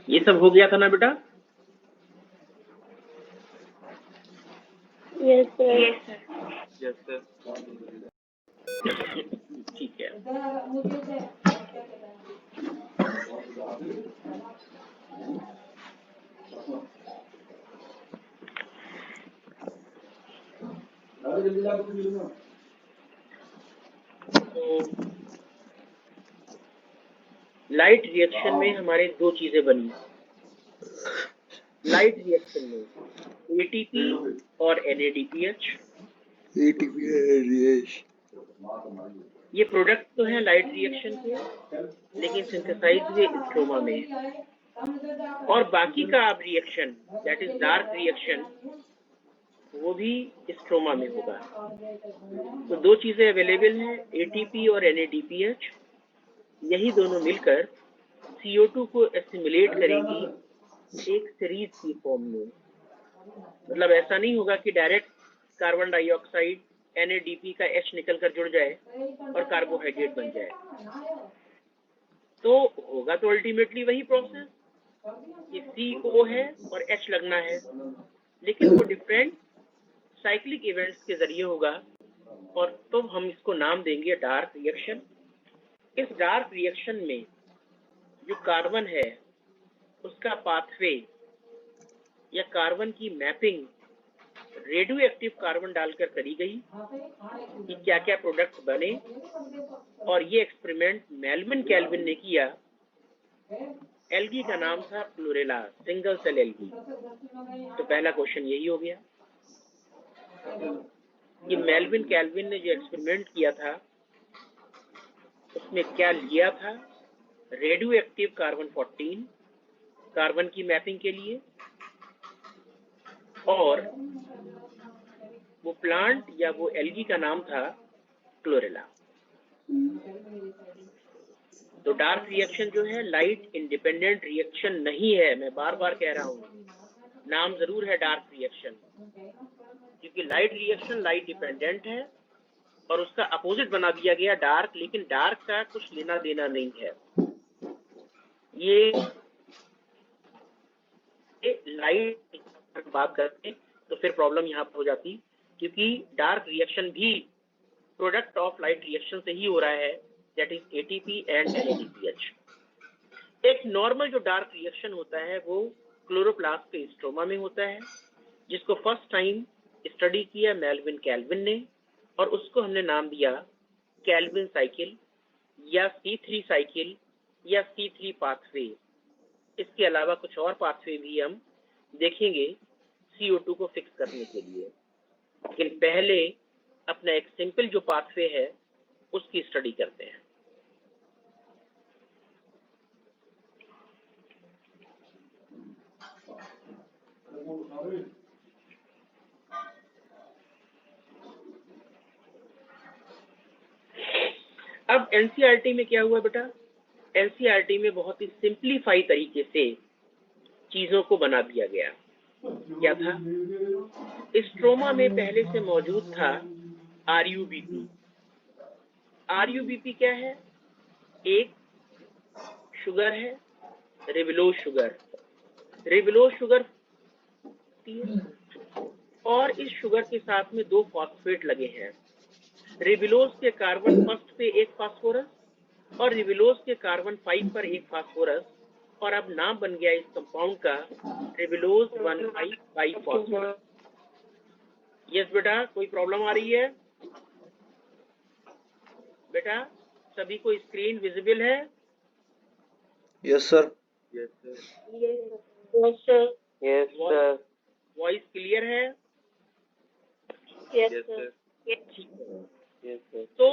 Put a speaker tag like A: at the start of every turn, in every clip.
A: ये सब हो गया था ना बेटा?
B: Yes sir.
A: Yes sir. ठीक है। तो लाइट रिएक्शन में हमारे दो चीजें बनी। लाइट रिएक्शन में एटीपी और NADPH। ये प्रोडक्ट तो है लाइट रिएक्शन के, लेकिन सिंथेसाइज हुए स्ट्रोमा में। और बाकी का आप reaction that is dark reaction वो भी स्ट्रोमा में होगा। तो दो चीजें अवेलेबल हैं, एटीपी और NADPH। यही दोनों मिलकर CO2 को एसिमुलेट करेगी एक सीरीज की फॉर्म में। मतलब ऐसा नहीं होगा कि डायरेक्ट कार्बन डाइऑक्साइड NADP का H निकल कर जुड़ जाए और कार्बोहाइड्रेट बन जाए। तो होगा तो अल्टीमेटली वही प्रोसेस कि CO है और H लगना है, लेकिन वो डिफरेंट साइक्लिक इवेंट्स के जरिए होगा। और तो हम इसको नाम देंगे डार्क रिएक्शन। इस डार्क रिएक्शन में जो कार्बन है उसका पाथवे या कार्बन की मैपिंग रेडियो एक्टिव कार्बन डालकर करी गई कि क्या क्या प्रोडक्ट बने। और ये एक्सपेरिमेंट मेल्विन कैल्विन ने किया। एल्गी का नाम था क्लोरेला, सिंगल सेल एल्गी। तो पहला क्वेश्चन यही हो गया कि मेल्विन कैल्विन ने जो एक्सपेरिमेंट किया था उसमें क्या लिया था, रेडियो एक्टिव कार्बन 14 कार्बन की मैपिंग के लिए, और वो प्लांट या वो एल्गी का नाम था क्लोरेला। तो डार्क रिएक्शन जो है लाइट इंडिपेंडेंट रिएक्शन नहीं है। मैं बार बार कह रहा हूँ, नाम जरूर है डार्क रिएक्शन, क्योंकि लाइट रिएक्शन लाइट डिपेंडेंट है और उसका अपोजिट बना दिया गया डार्क, लेकिन डार्क का कुछ लेना देना नहीं है। ये लाइट बात करते तो फिर प्रॉब्लम यहाँ पर हो जाती, क्योंकि डार्क रिएक्शन भी प्रोडक्ट ऑफ लाइट रिएक्शन से ही हो रहा है, that is ATP and NADPH। एक नॉर्मल जो डार्क रिएक्शन होता है वो क्लोरोप्लास्ट के स्ट्रोमा में होता है, जिसको फर्स्ट टाइम स्टडी किया मेल्विन कैल्विन ने, और उसको हमने नाम दिया कैल्विन साइकिल या C3 साइकिल या C3 पाथवे। इसके अलावा कुछ और पाथवे भी हम देखेंगे CO2 को फिक्स करने के लिए, लेकिन पहले अपना एक सिंपल जो पाथवे है उसकी स्टडी करते हैं। अब NCERT में क्या हुआ बेटा, NCERT में बहुत ही सिंप्लीफाई तरीके से चीजों को बना दिया गया। क्या था, स्ट्रोमा में पहले से मौजूद था RUBP। RUBP क्या है, एक शुगर है रिबुलोज शुगर। रिबुलोज शुगर और इस शुगर के साथ में दो फॉस्फेट लगे हैं। रिबुलोज के कार्बन फर्स्ट पे एक फास्फोरस और रिबुलोज के कार्बन 5 पर एक फास्फोरस, और अब नाम बन गया इस कंपाउंड का रिबुलोज 1,5 बाइफॉस्फेट। यस बेटा, कोई प्रॉब्लम आ रही है बेटा? सभी को स्क्रीन विजिबल है?
C: Yes sir.
A: Yes sir. Yes sir. Voice clear है?
B: Yes sir.
A: तो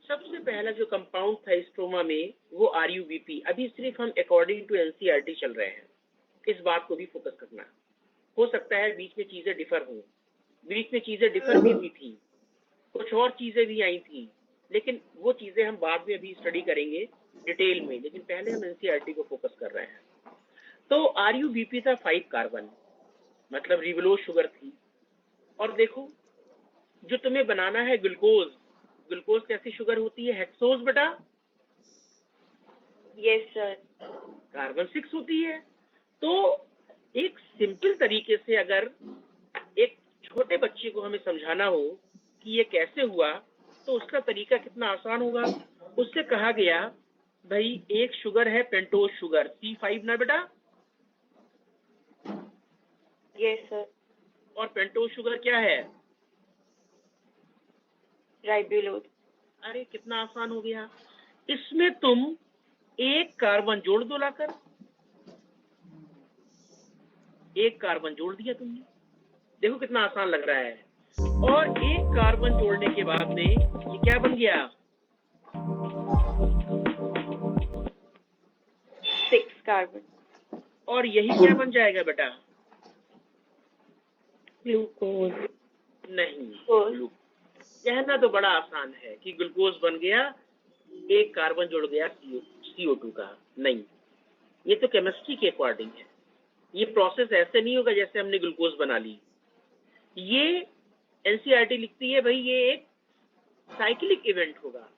A: सबसे पहला जो कंपाउंड था स्ट्रोमा में वो RUBP। अभी सिर्फ हम अकॉर्डिंग टू NCERT चल रहे हैं, इस बात को भी फोकस करना। हो सकता है बीच में चीजें डिफर हों, बीच में चीजें डिफर भी हुई थी, कुछ और चीजें भी आई थी, लेकिन वो चीजें हम बाद में अभी स्टडी करेंगे डिटेल में, लेकिन पहले हम NCERT को फोकस कर रहे हैं। तो RuBP था 5 कार्बन, मतलब रिबुलोज शुगर थी। और देखो जो तुम्हें बनाना है ग्लूकोज, ग्लूकोज कैसी शुगर होती है? हेक्सोज बेटा।
B: Yes sir.
A: कार्बन 6 होती है। तो एक सिंपल तरीके से अगर एक छोटे बच्चे को हमें समझाना हो कि ये कैसे हुआ, तो उसका तरीका कितना आसान होगा। उससे कहा गया भाई एक शुगर है पेंटोज शुगर C5 ना बेटा,
B: यस सर।
A: और पेंटोज शुगर क्या है?
B: राइबोलोज।
A: अरे कितना आसान हो गया। इसमें तुम एक कार्बन जोड़ दो लाकर, एक कार्बन जोड़ दिया तुमने, देखो कितना आसान लग रहा है। और एक कार्बन जोड़ने के बाद में ये क्या बन गया?
B: 6 कार्बन।
A: और यही क्या बन जाएगा बेटा?
B: ग्लूकोज।
A: नहीं,
B: ग्लूकोज।
A: कहना तो बड़ा आसान है कि ग्लूकोज बन गया, एक कार्बन जुड़ गया CO2 का। नहीं, ये तो केमिस्ट्री के अकॉर्डिंग है। ये प्रोसेस ऐसे नहीं होगा जैसे हमने ग्लूकोज बना ली। ये एनसीईआरटी लिखती है भाई ये एक साइक्लिक इवेंट होगा,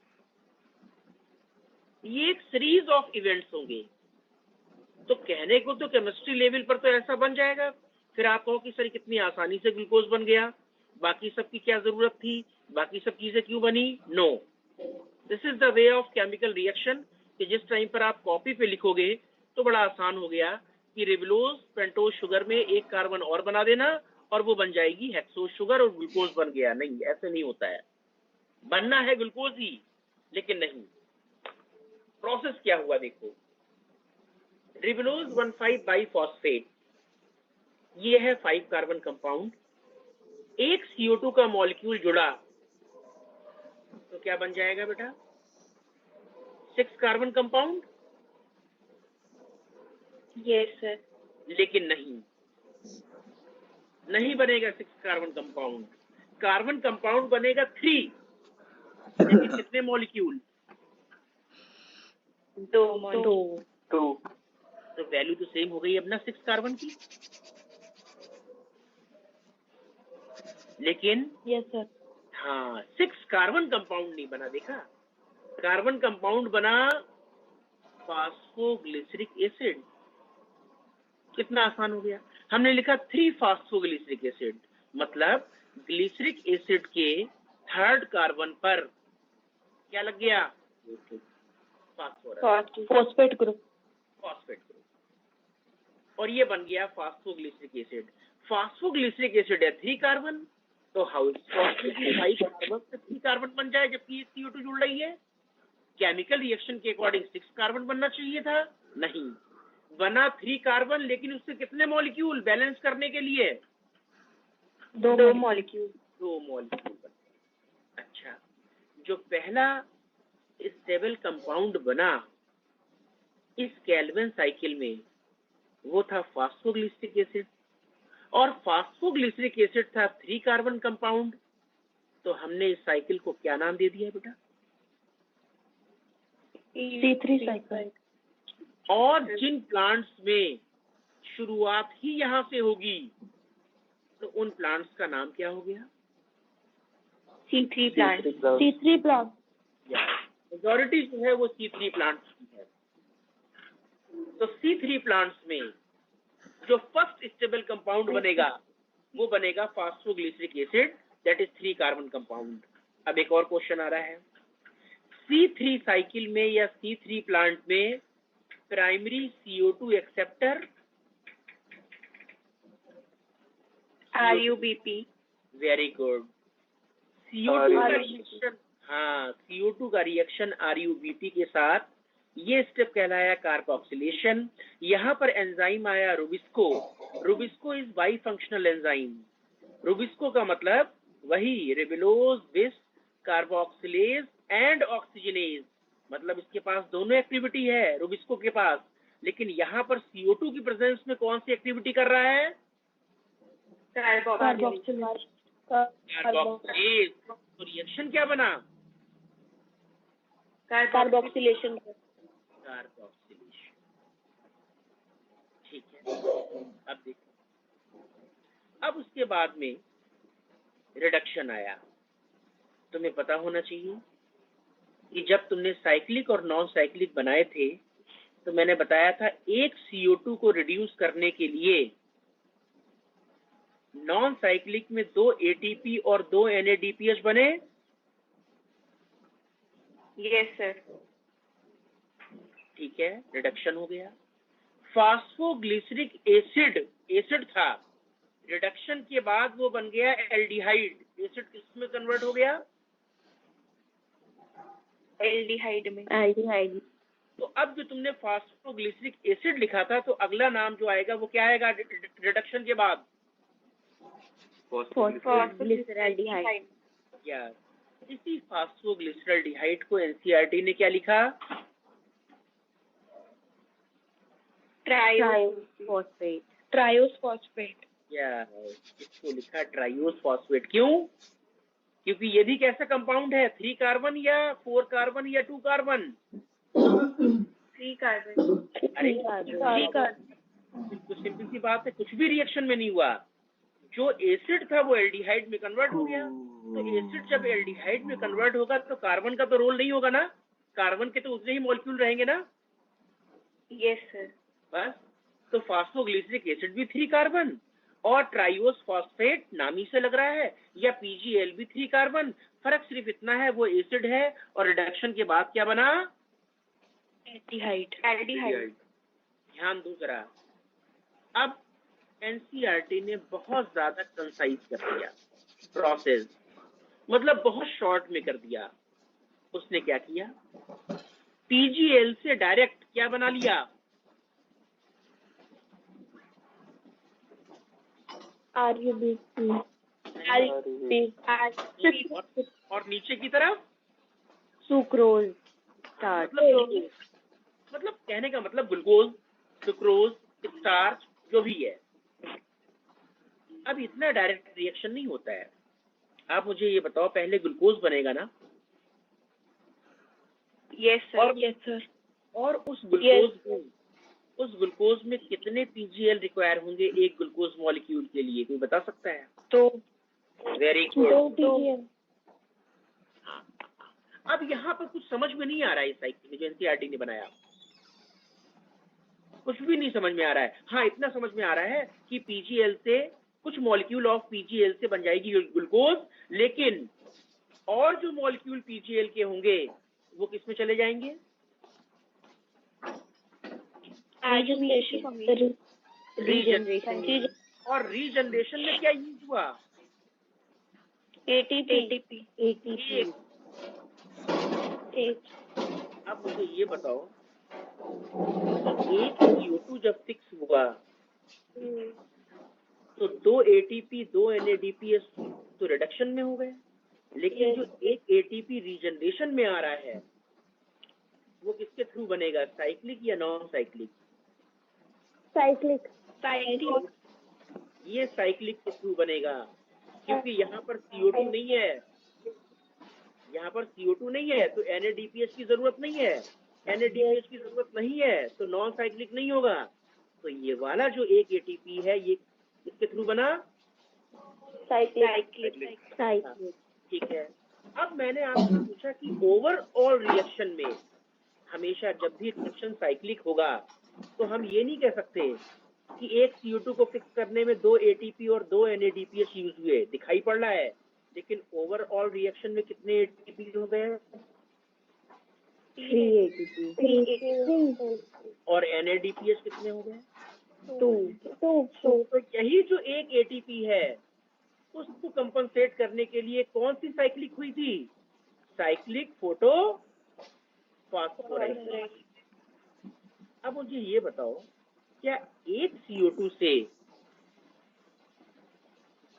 A: ये एक सीरीज ऑफ इवेंट्स होंगे। तो कहने को तो केमिस्ट्री लेवल पर तो ऐसा बन जाएगा, फिर आप कहो कि सर कितनी आसानी से ग्लूकोज बन गया, बाकी सब की क्या जरूरत थी, बाकी सब चीजें क्यों बनी? No, this is the way of chemical reaction कि जिस टाइम पर आप कॉपी पे लिखोगे तो बड़ा आसान हो गया कि रिबुलोज पेंटोज शुगर में एक कार्बन और बना देना और वो बन जाएगी हेक्सोज शुगर और ग्लूकोज बन गया। नहीं, ऐसे नहीं होता है। बनना है ग्लूकोज ही, लेकिन नहीं। प्रोसेस क्या हुआ देखो, रिबुलोज 1,5 बाइफॉस्फेट, ये है 5 कार्बन कंपाउंड, एक CO2 का मॉलिक्यूल जुड़ा तो क्या बन जाएगा बेटा? 6 कार्बन कंपाउंड।
B: Yes sir.
A: लेकिन नहीं बनेगा 6 कार्बन कंपाउंड, कार्बन कंपाउंड बनेगा 3। लेकिन कितने मॉलिक्यूल?
B: 2 मॉलिक्यूल।
A: तो वैल्यू तो सेम हो गई अब ना 6 कार्बन की। लेकिन
B: यस सर।
A: हाँ, 6 कार्बन कंपाउंड नहीं बना, देखा? कार्बन कंपाउंड बना फास्फोग्लिसरिक एसिड। कितना आसान हो गया। हमने लिखा 3 फास्फोग्लिसरिक एसिड, मतलब ग्लिसरिक एसिड के 3rd कार्बन पर क्या लग गया?
B: Phosphate group.
A: और ये बन गया फास्फोग्लिसरिक एसिड। फास्फोग्लिसरिक एसिड है 3 कार्बन, तो हाउ 5 कार्बन से 3 कार्बन बन जाए जबकि CO2 जुड़ रही है। केमिकल रिएक्शन के अकॉर्डिंग 6 कार्बन बनना चाहिए था, नहीं बना 3 कार्बन, लेकिन उससे कितने मॉलिक्यूल बैलेंस करने के लिए?
B: 2 मॉलिक्यूल।
A: 2 मॉलिक्यूल बने। अच्छा, जो पहला स्टेबल कंपाउंड बना इस कैल्विन साइकिल में वो था फास्फोग्लिसरिक एसिड, और फास्फोग्लिसरिक एसिड था 3 कार्बन कंपाउंड। तो हमने इस साइकिल को क्या नाम दे दिया बेटा?
B: C3 cycle.
A: और जिन प्लांट्स में शुरुआत ही यहां से होगी तो उन प्लांट्स का नाम क्या हो गया?
B: C3 plant. C3 plant.
A: Majority जो है वो C3 प्लांट्स की है। तो C3 प्लांट्स में जो फर्स्ट स्टेबल कंपाउंड बनेगा वो बनेगा phosphoglyceric acid, that is 3 carbon compound. अब एक और क्वेश्चन आ रहा है, C3 साइकिल में या C3 प्लांट में primary CO2 acceptor
B: RuBP।
A: Very good. CO2 का रिएक्शन, हाँ CO2 का रिएक्शन RuBP के साथ, ये स्टेप कहलाया कार्बोक्सिलेशन। यहाँ पर एंजाइम आया Rubisco. Rubisco is by functional enzyme. Rubisco का मतलब वही रिबुलोज बिस कार्बोक्सिलेज एंड ऑक्सीजनेज, मतलब इसके पास दोनों एक्टिविटी है रुबिस्को के पास। लेकिन यहाँ पर CO2 की प्रेजेंस में कौन सी एक्टिविटी कर रहा है?
B: कार्बोक्सिलेज।
A: तो रिएक्शन क्या बना?
B: कार्बोक्सिलेशन।
A: कार्बोक्सिलेशन। ठीक है, अब उसके बाद में रिडक्शन आया। तुम्हें पता होना चाहिए कि जब तुमने साइक्लिक और नॉन साइक्लिक बनाए थे तो मैंने बताया था एक CO2 को रिड्यूस करने के लिए नॉन साइक्लिक में 2 ATP और 2 NADPH बने।
B: Yes sir.
A: ठीक है, रिडक्शन हो गया। फास्फोग्लिसरिक एसिड था, रिडक्शन के बाद वो बन गया एल्डिहाइड। एसिड किसमें कन्वर्ट हो गया?
B: एल्डिहाइड में। एल्डिहाइड।
A: तो अब जो तुमने फास्फोग्लिसरिक एसिड लिखा था तो अगला नाम जो आएगा वो क्या आएगा रिडक्शन के बाद?
B: फॉस्फोग्लिसरैल्डिहाइड।
A: या इसी फास्फोग्लिसरैल्डिहाइड को एनसीईआरटी ने क्या लिखा?
B: Triose phosphate.
A: या इसको लिखा ट्रायोस फॉस्फेट। क्यों? क्योंकि ये भी कैसा कंपाउंड है? 3 कार्बन या 4 कार्बन या 2 कार्बन?
B: 3 कार्बन।
A: अरे तो सिंपल सी बात है, कुछ भी रिएक्शन में नहीं हुआ। जो एसिड था वो एल्डिहाइड में कन्वर्ट हो गया। तो एसिड जब एल्डिहाइड में कन्वर्ट होगा तो कार्बन का तो रोल नहीं होगा ना, कार्बन के तो उतने ही मॉलिक्यूल रहेंगे ना।
B: Yes sir.
A: बस, तो फास्फोग्लिसरिक एसिड भी 3 कार्बन और ट्राइओस फॉस्फेट नाम ही से लग रहा है, या PgL भी 3 कार्बन। फर्क सिर्फ इतना है वो एसिड है और रिडक्शन के बाद क्या बना?
B: एल्डिहाइड।
A: ध्यान दो जरा। अब एनसीईआरटी ने बहुत ज्यादा कंसाइज कर दिया प्रोसेस, मतलब बहुत शॉर्ट में कर दिया। उसने क्या किया? PgL से डायरेक्ट क्या बना लिया?
B: RUB।
A: और नीचे की तरफ
B: सुक्रोज।
A: मतलब कहने का मतलब ग्लूकोज, सुक्रोज, स्टार्च जो भी है। अब इतना डायरेक्ट रिएक्शन नहीं होता है। आप मुझे ये बताओ, पहले ग्लूकोज बनेगा ना?
B: Yes sir.
A: और उस ग्लूकोज में कितने PgL रिक्वायर होंगे एक ग्लूकोज मॉलिक्यूल के लिए? कोई बता सकता है?
B: तो
A: वेरी गुड।
B: 2 PgL।
A: अब यहाँ पर कुछ समझ में नहीं आ रहा है। इस साइकिल में जो एनसीईआरटी ने बनाया कुछ भी नहीं समझ में आ रहा है। हाँ, इतना समझ में आ रहा है कि PgL से कुछ मॉलिक्यूल ऑफ PgL से बन जाएगी ग्लूकोज, लेकिन और जो मॉलिक्यूल PgL के होंगे वो किस में चले जाएंगे? रीजनरेशन। और रीजनरेशन में क्या यूज हुआ?
B: ATP।
A: अब मुझे ये बताओ, एक CO2 जब फिक्स हुआ तो 2 ATP 2 NADPH तो रिडक्शन में हो गए, लेकिन जो एक ATP रीजनरेशन में आ रहा है वो किसके थ्रू बनेगा? साइक्लिक या नॉन साइक्लिक?
B: साइक्लिक।
A: ये साइक्लिक के थ्रू बनेगा, क्योंकि यहाँ पर CO2 नहीं है। यहाँ पर CO2 नहीं है तो NADPH की जरूरत नहीं है। NADPH की जरूरत नहीं है तो नॉन साइक्लिक नहीं होगा। तो ये वाला जो एक ATP है ये किसके थ्रू बना?
B: साइक्लिक।
A: ठीक है। अब मैंने आपसे पूछा कि ओवरऑल रिएक्शन में हमेशा जब भी रिएक्शन साइक्लिक होगा तो हम ये नहीं कह सकते कि एक CO2 को फिक्स करने में 2 ATP और 2 NADPH यूज हुए। दिखाई पड़ रहा है, लेकिन ओवरऑल रिएक्शन में कितने ATP हो गए?
B: 3 ATP।
A: और NADPH कितने हो गए?
B: 2।
A: तो यही जो एक ATP है उसको कंपनसेट करने के लिए कौन सी साइक्लिक हुई थी? Cyclic photo phosphorylation. अब मुझे ये बताओ, क्या एक CO2 से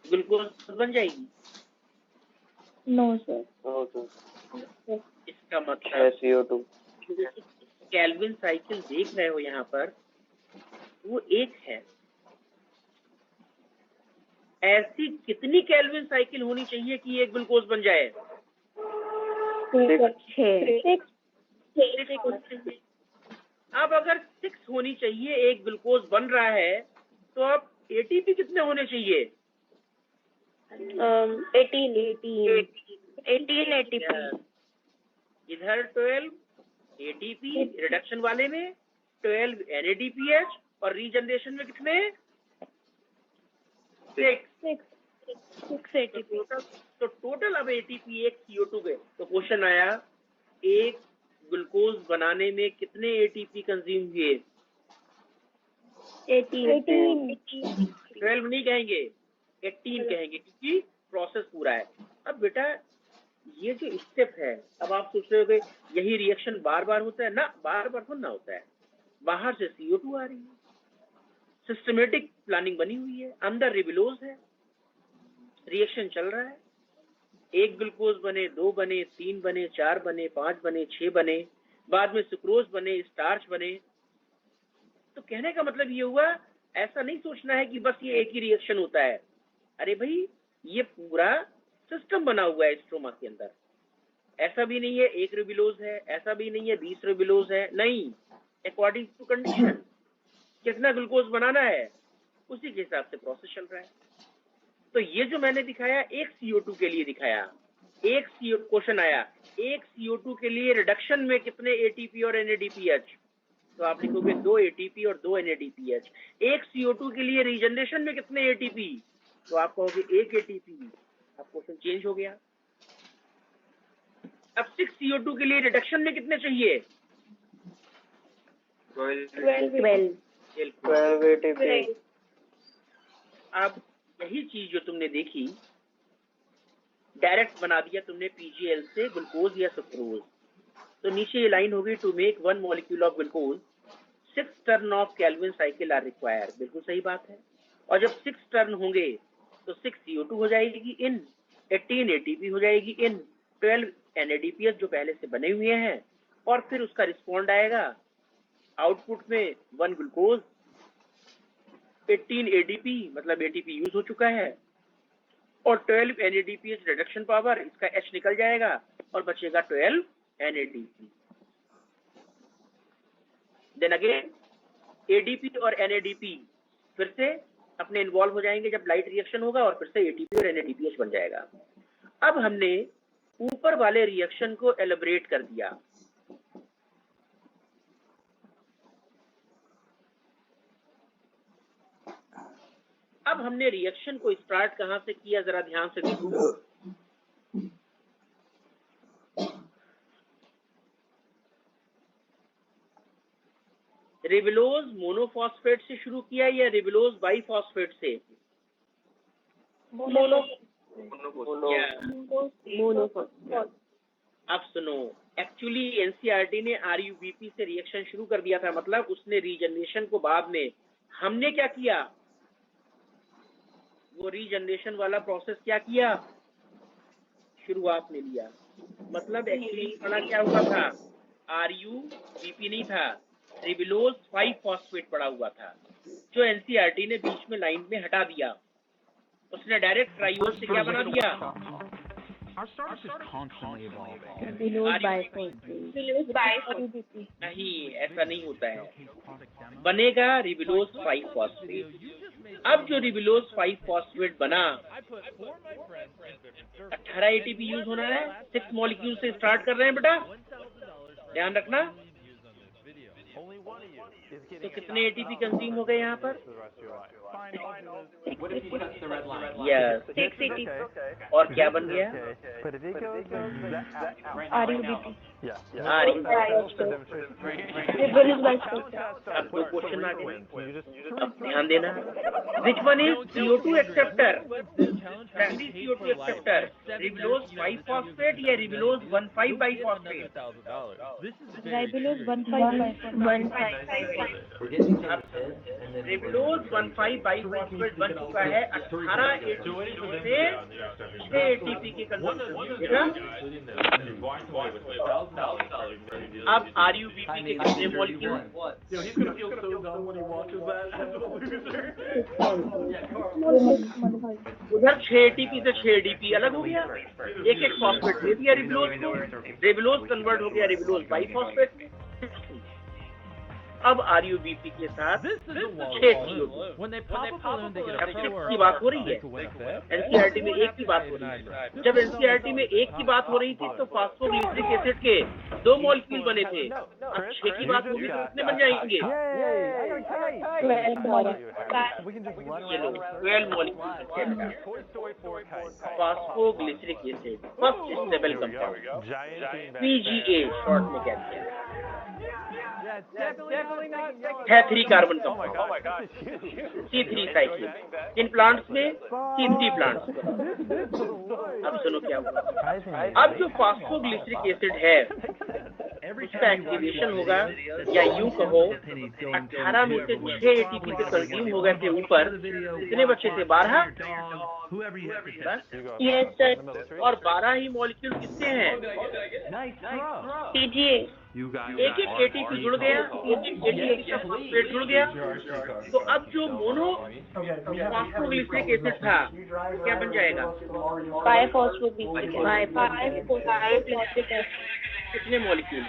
A: ग्लूकोज बन जाएगी?
B: No sir.
A: इसका मतलब CO2 केल्विन साइकिल देख रहे हो यहाँ पर, वो एक है। ऐसी कितनी केल्विन साइकिल होनी चाहिए कि एक ग्लूकोज बन जाए?
B: 6।
A: अब अगर 6 होनी चाहिए एक ग्लूकोज बन रहा है तो अब ATP कितने होने चाहिए?
B: 18 ATP.
A: इधर 12 एटीपी रिडक्शन वाले में, 12 NADPH और रीजनरेशन में कितने? 6 ATP. तो टोटल अब एटीपी एक CO2 के. तो क्वेश्चन आया एक ग्लूकोज बनाने में कितने एटीपी कंज्यूम हुए?
B: 18.
A: 12 नहीं कहेंगे, 18 कहेंगे क्योंकि प्रोसेस पूरा है. अब बेटा ये जो स्टेप है, अब आप सोच रहे हो कि यही रिएक्शन बार बार होता है ना? बार बार थोड़ा ना होता है. बाहर से CO2 आ रही है, सिस्टमेटिक प्लानिंग बनी हुई है, अंदर रिबिलोज है, रिएक्शन चल रहा है. एक ग्लूकोज बने, 2 बने, 3 बने, 4 बने, 5 बने, 6 बने, बाद में सुक्रोज बने, स्टार्च बने. तो कहने का मतलब ये हुआ, ऐसा नहीं सोचना है कि बस ये एक ही रिएक्शन होता है. अरे भाई ये पूरा सिस्टम बना हुआ है स्ट्रोमा के अंदर. ऐसा भी नहीं है एक रिबिलोज है, ऐसा भी नहीं है 20 रिबिलोज है, नहीं. अकॉर्डिंग टू कंडीशन कितना ग्लूकोज बनाना है उसी के हिसाब से प्रोसेस चल रहा है. तो ये जो मैंने दिखाया एक CO2 के लिए दिखाया. एक क्वेश्चन आया एक CO2 के लिए रिडक्शन में कितने ATP और NADPH? तो आप लिखोगे 2 ATP और 2 NADPH. एक CO2 के लिए रीजनरेशन में कितने ATP? तो आप कहोगे 1 ATP. अब क्वेश्चन चेंज हो गया. अब 6 CO2 के लिए रिडक्शन में कितने चाहिए?
C: 12 ATP.
A: अब यही चीज जो तुमने देखी डायरेक्ट बना दिया तुमने PGL से ग्लूकोज या सुक्रोज. तो नीचे ये लाइन होगी to make 1 molecule of glucose 6 turn of Calvin cycle are required. बिल्कुल सही बात है. और जब 6 टर्न होंगे तो 6 CO2 हो जाएगी इन, 18 ATP हो जाएगी इन, 12 NADPH जो पहले से बने हुए हैं, और फिर उसका रिस्पॉन्ड आएगा आउटपुट में 1 ग्लूकोज, 18 ADP मतलब ATP यूज हो चुका है, और 12 NADPH रिडक्शन पावर, इसका H निकल जाएगा और बचेगा 12 NADP. देन अगेन ADP और NADP फिर से अपने इन्वॉल्व हो जाएंगे जब लाइट रिएक्शन होगा, और फिर से ATP और NADPH बन जाएगा. अब हमने ऊपर वाले रिएक्शन को एलिब्रेट कर दिया. अब हमने रिएक्शन को स्टार्ट कहां से किया, जरा ध्यान से देखो. रिबिलोज मोनोफॉस्फेट से शुरू किया या रिबिलोज बाइफॉस्फेट से? अब सुनो, एक्चुअली एनसीईआरटी ने RUBP से रिएक्शन शुरू कर दिया था, मतलब उसने रीजनरेशन को बाद में. हमने क्या किया, वो रीजनरेशन वाला प्रोसेस क्या किया, शुरुआत में लिया. मतलब एक्चुअली वाला क्या हुआ था, RUBP नहीं था, रिबिलोज 5-फॉस्फेट पड़ा हुआ था, जो एनसीईआरटी ने बीच में लाइन में हटा दिया. उसने डायरेक्ट ट्राइओल से क्या बना दिया, नहीं ऐसा नहीं होता है, बनेगा रिबिलोज 5-फॉस्फेट. अब जो रिबिलोज 5-फॉस्फेट बना, 18 ATP यूज होना है, 6 मॉलिक्यूल से स्टार्ट कर रहे हैं बेटा, ध्यान रखना. तो कितने ATP कंज्यूम हो गए यहाँ पर? Yes, 6 ATP. और क्या बन गया?
B: RUBP.
A: अब दो क्वेश्चन आ गए, अब ध्यान देना. Which one is CO2 acceptor? Primary CO2 acceptor ribulose 5-फॉस्फेट या रिबिलोज 1,5-बाइफॉस्फेट?
B: Ribulose 1,5-1,5.
A: रिबिलोज 1,5-बाइफॉस्फेट बन चुका है 18 ATP से 6 ATP के कंजम्पशन. अब RUBP के कितने मॉलिक्यूल? उधर 6 ATP से 6 ADP अलग हो गया, एक फॉस्फेट दे दिया रिबिलोज को, रिबिलोज कन्वर्ट हो गया रिबिलोज 5-फॉस्फेट. अब RUBP के साथ 6 CO2। की बात हो रही है, NCERT में एक की बात हो रही है। जब NCERT में एक की बात हो रही थी तो फास्फोग्लिसरिक एसिड के 2 मॉलिक्यूल बने थे, अब 6 की बात होगी तो कितने बन जाएंगे? 12 molecule. Phosphoglyceric acid first stable compound, PGA short में कहते हैं, है 3 carbon compound, C3 cyclic. In plants में C3 प्लांट्स में। अब सुनो क्या हुआ। अब जो फास्फोग्लिसरिक एसिड है उसका एक्टिवेशन होगा, या यूं कहो 18 में से 6 ATP से कंज्यूम हो गए थे ऊपर, कितने बचे थे? 12।
B: Yes sir.
A: और 12 ही मॉलिक्यूल किसके हैं?
B: PGA.
A: एक एक ATP जुड़ गया, एक एक ATP का फॉस्फेट जुड़ गया। तो अब जो मोनो फास्फोग्लिसरिक एसिड था क्या बन जाएगा?
B: 5-phosphoglyceric acid.
A: कितने मॉलिक्यूल?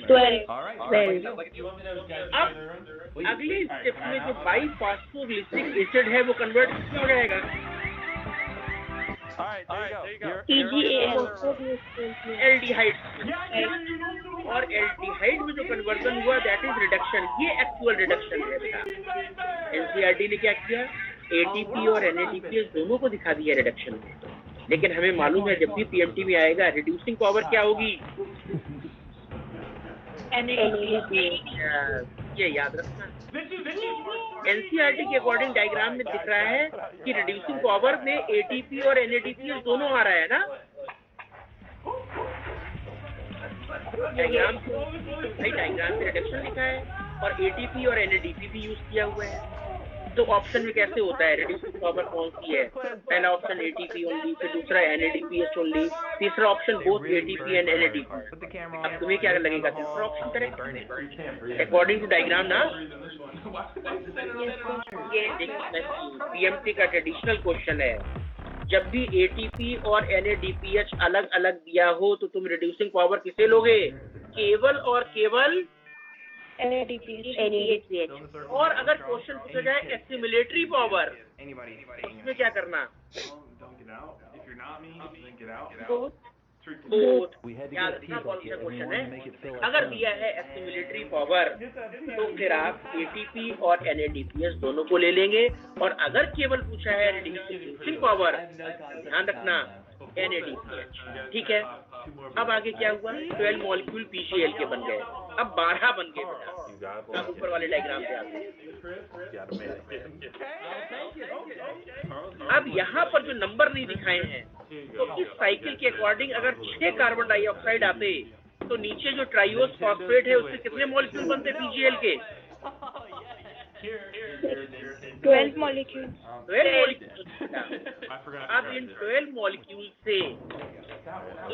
B: 12.
A: अब अगले स्टेप में जो 22 फास्फोग्लिसरिक एसिड है वो कन्वर्ट किसमें हो जाएगा?
B: PGA.
A: एल्डिहाइड। और एल्डिहाइड में जो कन्वर्जन हुआ दैट इज रिडक्शन। ये एक्चुअल रिडक्शन है बेटा। NCERT ने क्या किया? ATP और NADPH दोनों को दिखा दिया रिडक्शन में। लेकिन हमें मालूम है जब भी PMT में आएगा रिड्यूसिंग पावर क्या होगी? ये याद रखना। NCERT के अकॉर्डिंग डायग्राम में दिख रहा है कि रिड्यूसिंग पावर में ATP और NADPH दोनों आ रहा है ना। डायग्राम में रिडक्शन लिखा है और ATP और NADP भी यूज किया हुआ है। तो ऑप्शन में कैसे होता है? रिड्यूसिंग पावर कौन सी है? पहला ऑप्शन ATP ओनली, फिर दूसरा NADPH ओनली, तीसरा option both ATP and NADP। अब तुम्हें क्या लगेगा? तीसरा option correct according to diagram ना। ये PMT का ट्रेडिशनल क्वेश्चन है। जब भी ATP और NADPH अलग अलग दिया हो तो तुम रिड्यूसिंग पावर किसे लोगे? केवल और केवल NADPH। और अगर क्वेश्चन पूछा जाए एसिमिलेटरी पावर, उसमें क्या करना? याद रखना क्वेश्चन है। अगर दिया है एसिमिलेटरी पावर तो फिर आप ATP और NADPH दोनों को ले लेंगे, और अगर केवल पूछा है रिड्यूसिंग पावर, ध्यान रखना NADPH। ठीक है। अब आगे क्या हुआ? 12 मॉलिक्यूल PGL के बन गए, अब 12 बन गए बेटा। अब ऊपर वाले डायग्राम पे आते हैं। अब यहाँ पर जो नंबर नहीं दिखाए हैं, तो इस साइकिल के अकॉर्डिंग अगर 6 कार्बन डाइऑक्साइड आते तो नीचे जो ट्राइओस फॉस्फेट है उससे कितने मॉलिक्यूल बनते PGL के?
B: 12 molecules.
A: 12 मॉलिक्यूल। अब इन 12 मॉलिक्यूल से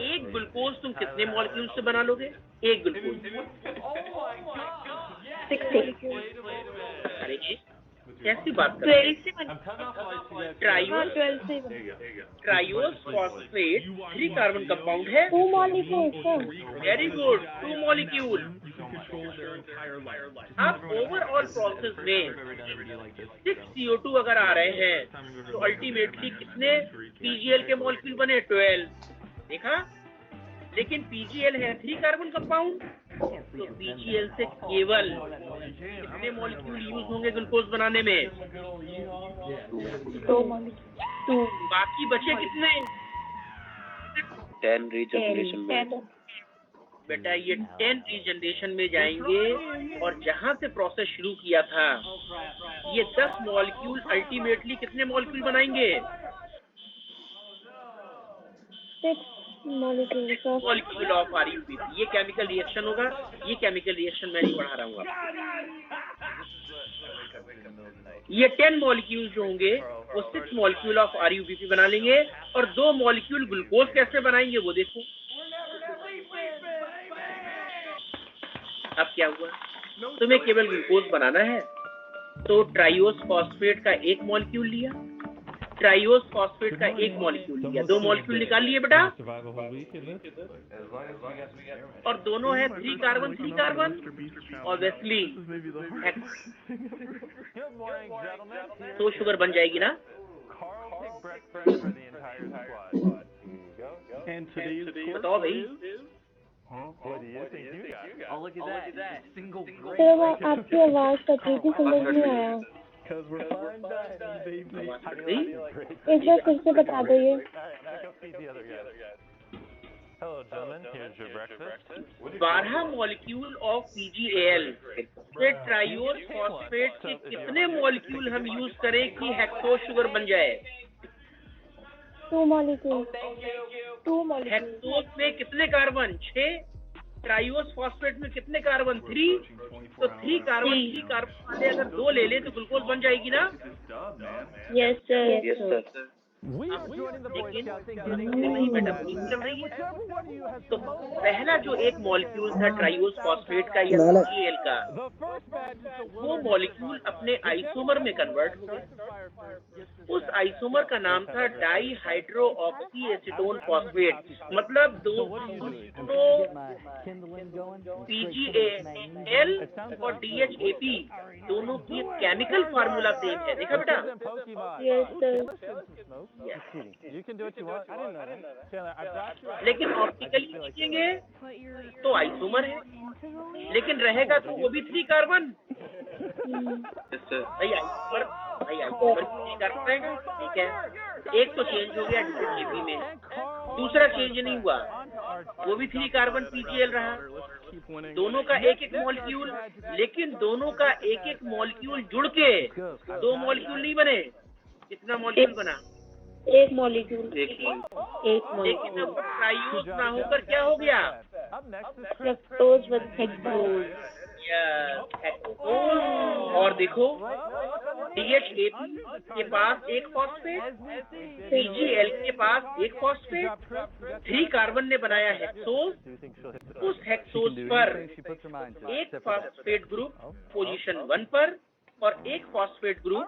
A: एक ग्लूकोज तुम कितने मॉलिक्यूल से बना लोगे? एक ग्लूकोज
B: 60.
A: अरे कैसी बात कर
B: 12 से
A: ट्राइओस फॉस्फेट 3 कार्बन कंपाउंड है।
B: 2 molecules, sir.
A: Very good, 2 molecule. अब ओवरऑल प्रोसेस में 6 CO2 अगर आ रहे हैं तो अल्टीमेटली कितने PGL के मॉलिक्यूल बने? 12। देखा? लेकिन PGL है 3 कार्बन कंपाउंड, तो PGL से केवल कितने मॉलिक्यूल यूज होंगे ग्लूकोज बनाने में?
B: 2 molecules.
A: बाकी बचे कितने?
C: 10 रीजनरेशन में।
A: बेटा ये 10 रीजनरेशन में जाएंगे, और जहां से प्रोसेस शुरू किया था ये 10 मॉलिक्यूल अल्टीमेटली कितने मॉलिक्यूल बनाएंगे?
B: 6 molecules of
A: molecule of RUBP। ये केमिकल रिएक्शन होगा। ये केमिकल रिएक्शन मैं नहीं पढ़ा रहा हूँ आपको। ये 10 मॉलिक्यूल जो होंगे वो 6 मॉलिक्यूल ऑफ RUBP बना लेंगे, और 2 मॉलिक्यूल ग्लूकोज कैसे बनाएंगे वो देखो। अब क्या हुआ? तुम्हें केवल ग्लूकोज बनाना है तो ट्राइओस फॉस्फेट का एक मॉलिक्यूल लिया, ट्राइयोस फॉस्फेट का एक मॉलिक्यूल लिया, 2 मॉलिक्यूल निकाल लिए बेटा, और दोनों है 3 कार्बन 3 कार्बन, ऑब्वियसली तो शुगर बन जाएगी ना। बताओ भाई,
B: सर आपकी आवाज कट रही थी, समझ नहीं आया, एक बार फिर से बता दो ये।
A: 12 मॉलिक्यूल ऑफ PgAl से ट्राइयोस फॉस्फेट के कितने मॉलिक्यूल हम यूज करें कि हेक्सोस शुगर बन जाए?
B: 2 मॉलिक्यूल।
A: हेक्सोस में कितने कार्बन? 6। ट्राइयोस फॉस्फेट में कितने कार्बन? 3। तो 3 कार्बन वाले अगर 2 ले लें तो ग्लूकोज बन जाएगी ना?
B: Yes sir.
A: लेकिन नहीं बेटा, चल रही है। तो पहला जो एक मॉलिक्यूल था ट्राइयोस फॉस्फेट का या PgAl का, वो मॉलिक्यूल अपने आइसोमर में कन्वर्ट हो गए। उस आइसोमर का नाम था dihydroxyacetone phosphate. मतलब दो PgAl और DHAP दोनों की केमिकल फार्मूला सेम है, देखा बेटा?
B: Yes sir.
A: लेकिन ऑप्टिकली देखेंगे तो आइसोमर है, लेकिन रहेगा तो वो भी 3 कार्बन। भाई आइसोमर 3 कार्बन रहेगा, ठीक है। एक तो चेंज हो गया DHAP में, दूसरा चेंज नहीं हुआ, वो भी 3 कार्बन PgAl रहा। दोनों का एक एक मॉलिक्यूल, लेकिन दोनों का एक एक मॉलिक्यूल जुड़ के 2 मॉलिक्यूल नहीं बने। कितना मॉलिक्यूल बना?
B: एक मॉलिक्यूल।
A: लेकिन ट्राइयोस ना होकर क्या हो गया?
B: Fructose with hexose.
A: और देखो, DHAP के पास एक फॉस्फेट, PgAl के पास एक फॉस्फेट, 3 कार्बन ने बनाया हेक्सोज। उस हेक्सोज पर एक फॉस्फेट ग्रुप पोजीशन 1 पर और एक फॉस्फेट ग्रुप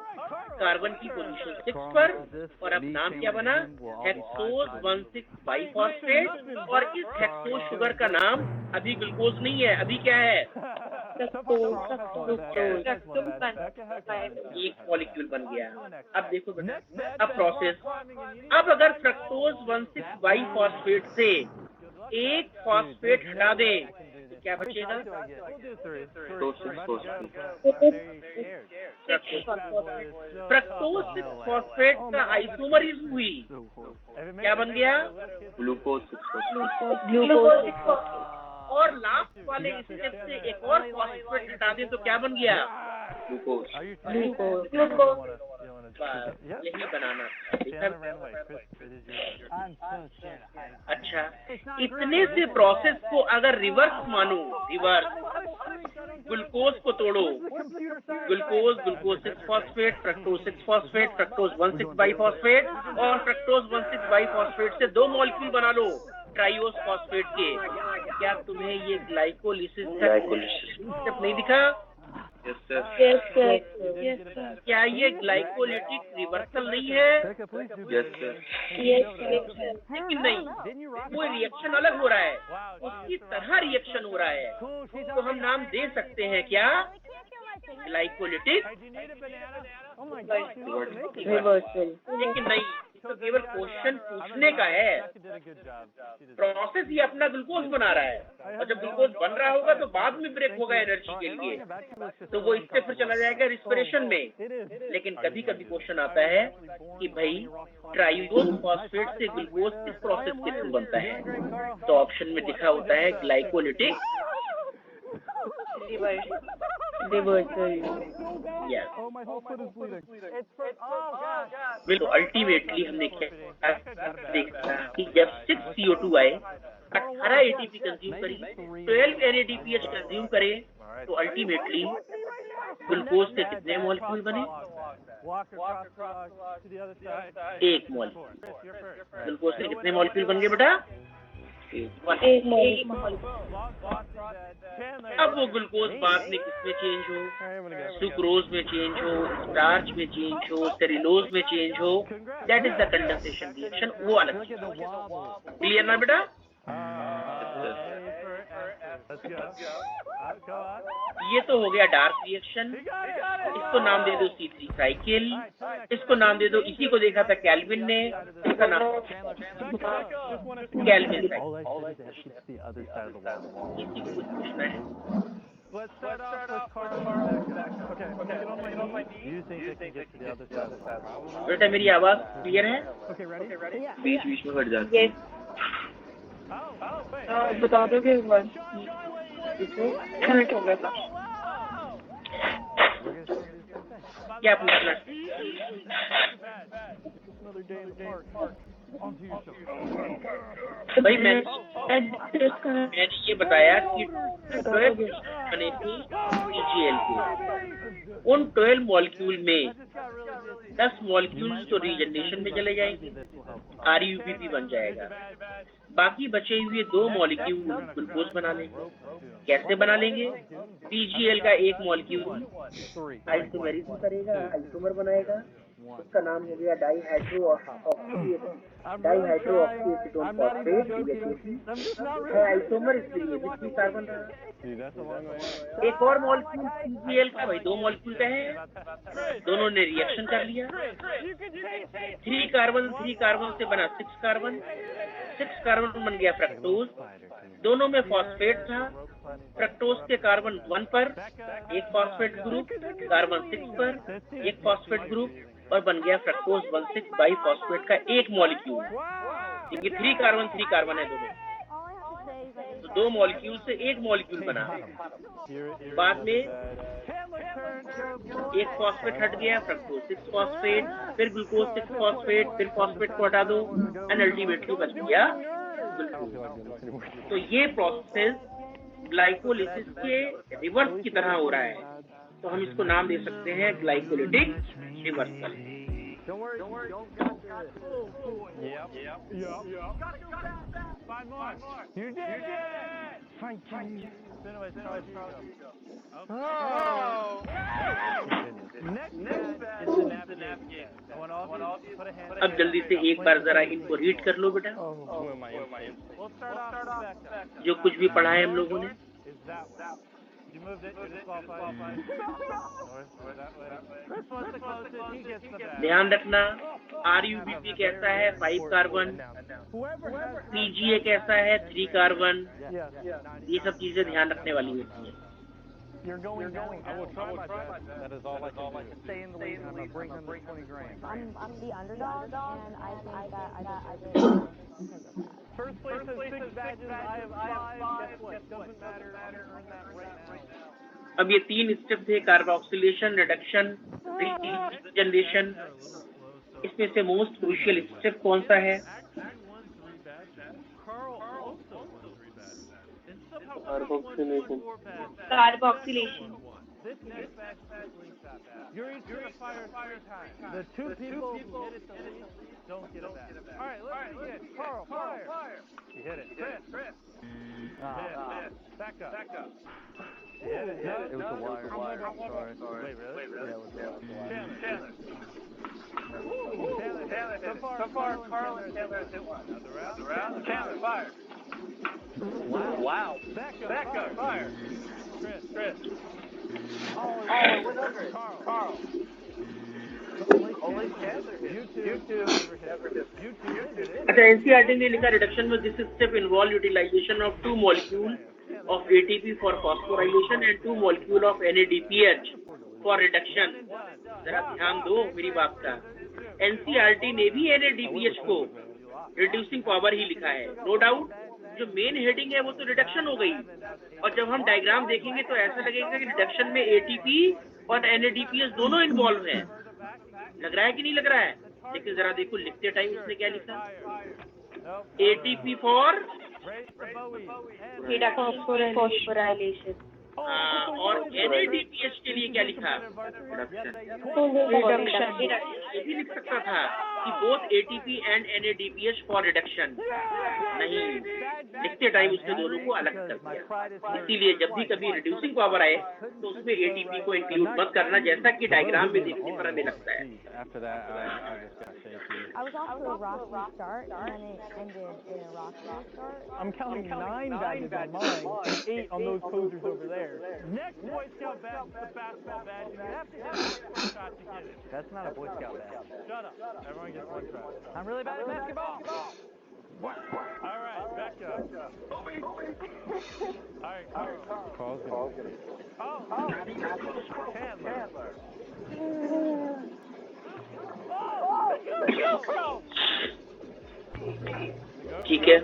A: कार्बन की पोजीशन 6 पर, और अब नाम क्या बना? Hexose 16 biphosphate. और इस हेक्सोज शुगर का नाम अभी ग्लूकोज नहीं है, अभी क्या है? एक मॉलिक्यूल बन गया। अब देखो बेटा, अब प्रोसेस, अब अगर फ्रक्टोज 16 बाइफॉस्फेट से एक फॉस्फेट हटा दें तो क्या बचेगा? फ्रक्टोज 6 फॉस्फेट का आइसोमरिज्म हुई, क्या बन गया? ग्लूकोज 6। और लास्ट वाले स्टेप से एक और फॉस्फेट हटा दें तो क्या बन गया? ग्लूकोज। यही बनाना। अच्छा, इतने से प्रोसेस को अगर रिवर्स मानो, रिवर्स, ग्लूकोज को तोड़ो, glucose 6 phosphate, fructose 6 phosphate, fructose 16 biphosphate, और फ्रक्टोज 16 बाइफॉस्फेट से 2 मॉलिक्यूल बना लो ट्राइयोस फॉस्फेट के। क्या तुम्हें ये ग्लाइकोलिसिस स्टेप नहीं दिखा?
B: Yes sir.
A: क्या ये ग्लाइकोलिटिक रिवर्सल नहीं है? लेकिन नहीं, वो रिएक्शन अलग हो रहा है, उसकी तरह रिएक्शन हो रहा है, तो हम नाम दे सकते हैं क्या? Glycolytic reversal. लेकिन नहीं, तो केवल क्वेश्चन पूछने का है, प्रोसेस ही अपना ग्लूकोज बना रहा है, और जब ग्लूकोज बन रहा होगा तो बाद में ब्रेक होगा एनर्जी के लिए, तो वो इससे फिर चला जाएगा रिस्पिरेशन में। लेकिन कभी कभी क्वेश्चन आता है कि भाई ट्राइयोस फॉस्फेट से ग्लूकोज इस प्रोसेस के थ्रू बनता है, तो ऑप्शन में लिखा होता है ग्लाइकोलिटिक रिवर्सल। तो अल्टीमेटली हमने क्या देखा कि जब 6 CO2 आए, 18 ATP कंज्यूम करी, 12 NADPH कंज्यूम करे, तो अल्टीमेटली ग्लूकोज से कितने मॉलिक्यूल बने? एक मॉलिक्यूल। ग्लूकोज से कितने मॉलिक्यूल बन गए बेटा? फेज
B: एक मॉलिक्यूल।
A: अब वो ग्लूकोज बाद में किसमें चेंज हो, सुक्रोज में चेंज हो, स्टार्च में चेंज हो, सेल्यूलोज में चेंज हो, that is the condensation reaction, वो अलग चीज है। क्लियर ना बेटा? ये तो हो गया डार्क रिएक्शन। इसको नाम दे दो C3 साइकिल, इसको नाम दे दो, इसी को देखा था कैल्विन ने, इसका नाम कैल्विन साइकिल। इसी को कुछ पूछना है।
D: Let's start off with Carl. Okay, I'm gonna get on my knees. You think they can get to the other side of the problem?
A: बेटा मेरी आवाज क्लियर है?
D: Okay, ready? Yeah.
A: बीच बीच में हट जाती है।
B: यस। बता दोगे एक बार? कनेक्ट हो गया था।
A: क्या पूछना?
D: Another day in the park. Onto your show.
A: भाई मैंने ये बताया कि 12 बने थे CGL के। उन 12 मॉलिक्यूल में 10 मॉलिक्यूल्स तो रीजनरेशन में चले जाएंगे, RUBP बन जाएगा। बाकी बचे हुए 2 मॉलिक्यूल ग्लूकोज बना लेंगे। कैसे बना लेंगे? CGL का एक मॉलिक्यूल आइसोमेरिक करेगा, आइसोमर बनाएगा, उसका नाम हो गया डाईहाइड्रो ऑक्सीएसीटोन फॉस्फेट है, आइसोमर, इसलिए भी कार्बन रहा। एक और मॉलिक्यूल CGL का, भाई 2 मॉलिक्यूल का है, दोनों ने रिएक्शन कर लिया, 3 कार्बन से बना 6 कार्बन बन गया फ्रक्टोज। दोनों में फॉस्फेट था, फ्रक्टोज के कार्बन 1 पर एक फॉस्फेट ग्रुप, कार्बन 6 पर एक फॉस्फेट ग्रुप, और बन गया फ्रक्टोज 1,6 बाई फॉस्फेट का एक मॉलिक्यूल, क्योंकि 3 कार्बन है दोनों। तो 2 मॉलिक्यूल से एक मॉलिक्यूल बना। बाद में एक फॉस्फेट हट गया, फ्रक्टोज 6 फॉस्फेट, फिर ग्लूकोज 6 फॉस्फेट, फिर फॉस्फेट को हटा दो, एंड अल्टीमेटली बच गया ग्लूकोज। तो ये प्रोसेस ग्लाइकोलिसिस के रिवर्स की तरह हो रहा है, तो हम इसको नाम दे सकते हैं glycolytic reversal.
D: Don't worry. Yep. 5 more. You did it! Thank you. Anyways, oh! Next is the navigation. I want all of you to put a hand.
A: अब जल्दी से एक बार जरा इनको रीड कर लो बेटा,
D: We'll start off.
A: जो कुछ भी पढ़ा है हम लोगों ने।
D: Is that you moved it, you're disqualified. Chris wants to close it, he gets the bag.
A: ध्यान रखना, RUBP कैसा है 5 कार्बन, PGA कैसा है 3 कार्बन, ये सब चीजें ध्यान रखने वाली होती हैं।
D: You're going. I will try my best. That is all I can do. Stay in the lead. I'm gonna bring him the 20 grand.
E: I'm the underdog, and I think that I did.
D: First place has 6 badges. I have 5. Guess what? Doesn't matter. Earn that right now.
A: अब ये 3 step थे, carboxylation, reduction, regeneration. इसमें से most crucial step कौन सा है?
B: Carboxylation.
D: You're each gonna fire 3 times. The 2 people who hit it the least don't get a badge. All right, let's begin. Carl, fire. You hit it. Chris. Back up. Yeah, it was a wire. Sorry. Wait, really? Yeah, it was a wire. Chandler. So far, Carl and Chandler has hit one. Another round. Chandler, fire. Wow. Back up. Fire. Chris. Carl. Only Chandler. You two.
A: अच्छा, NCERT ने लिखा reduction में this step involve utilisation of 2 molecule of ATP for phosphorylation and 2 molecule of NADPH for reduction। जरा ध्यान दो मेरी बात का। NCERT ने भी NADPH को रिड्यूसिंग पावर ही लिखा है, नो डाउट। जो मेन हेडिंग है वो तो रिडक्शन हो गई, और जब हम डायग्राम देखेंगे तो ऐसा लगेगा कि रिडक्शन में ATP और NADPH दोनों इन्वॉल्व हैं। लग रहा है कि नहीं लग रहा है? लेकिन जरा देखो लिखते टाइम उसने क्या लिखा, ATP फॉर
B: फॉस्फोराइलेशन,
A: और NADPH के लिए क्या लिखा? रिडक्शन। ये भी लिख सकता था, कि both ATP and NADPH for reduction, नहीं, लिखते टाइम उसने दोनों को अलग कर दिया। इसीलिए जब भी कभी रिड्यूसिंग पावर आए तो उसमें ATP को इंक्लूड मत करना, जैसा कि डायग्राम में देखने पर हमें लगता है।
D: After that, I just got shaky.
E: I was off to a rocky start, and then it ended in a rockier start.
D: I'm counting 9 badges on mine and 8 on those posers over there. Next Boy Scout badge is the basketball badge, and you have to hit it one shot to get it. That's not a Boy Scout badge. Shut up. Everyone gets one try. I'm really bad at basketball. All right, Becca. All right, Carl. Carl's gonna. Oh, Chandler.
A: ठीक है,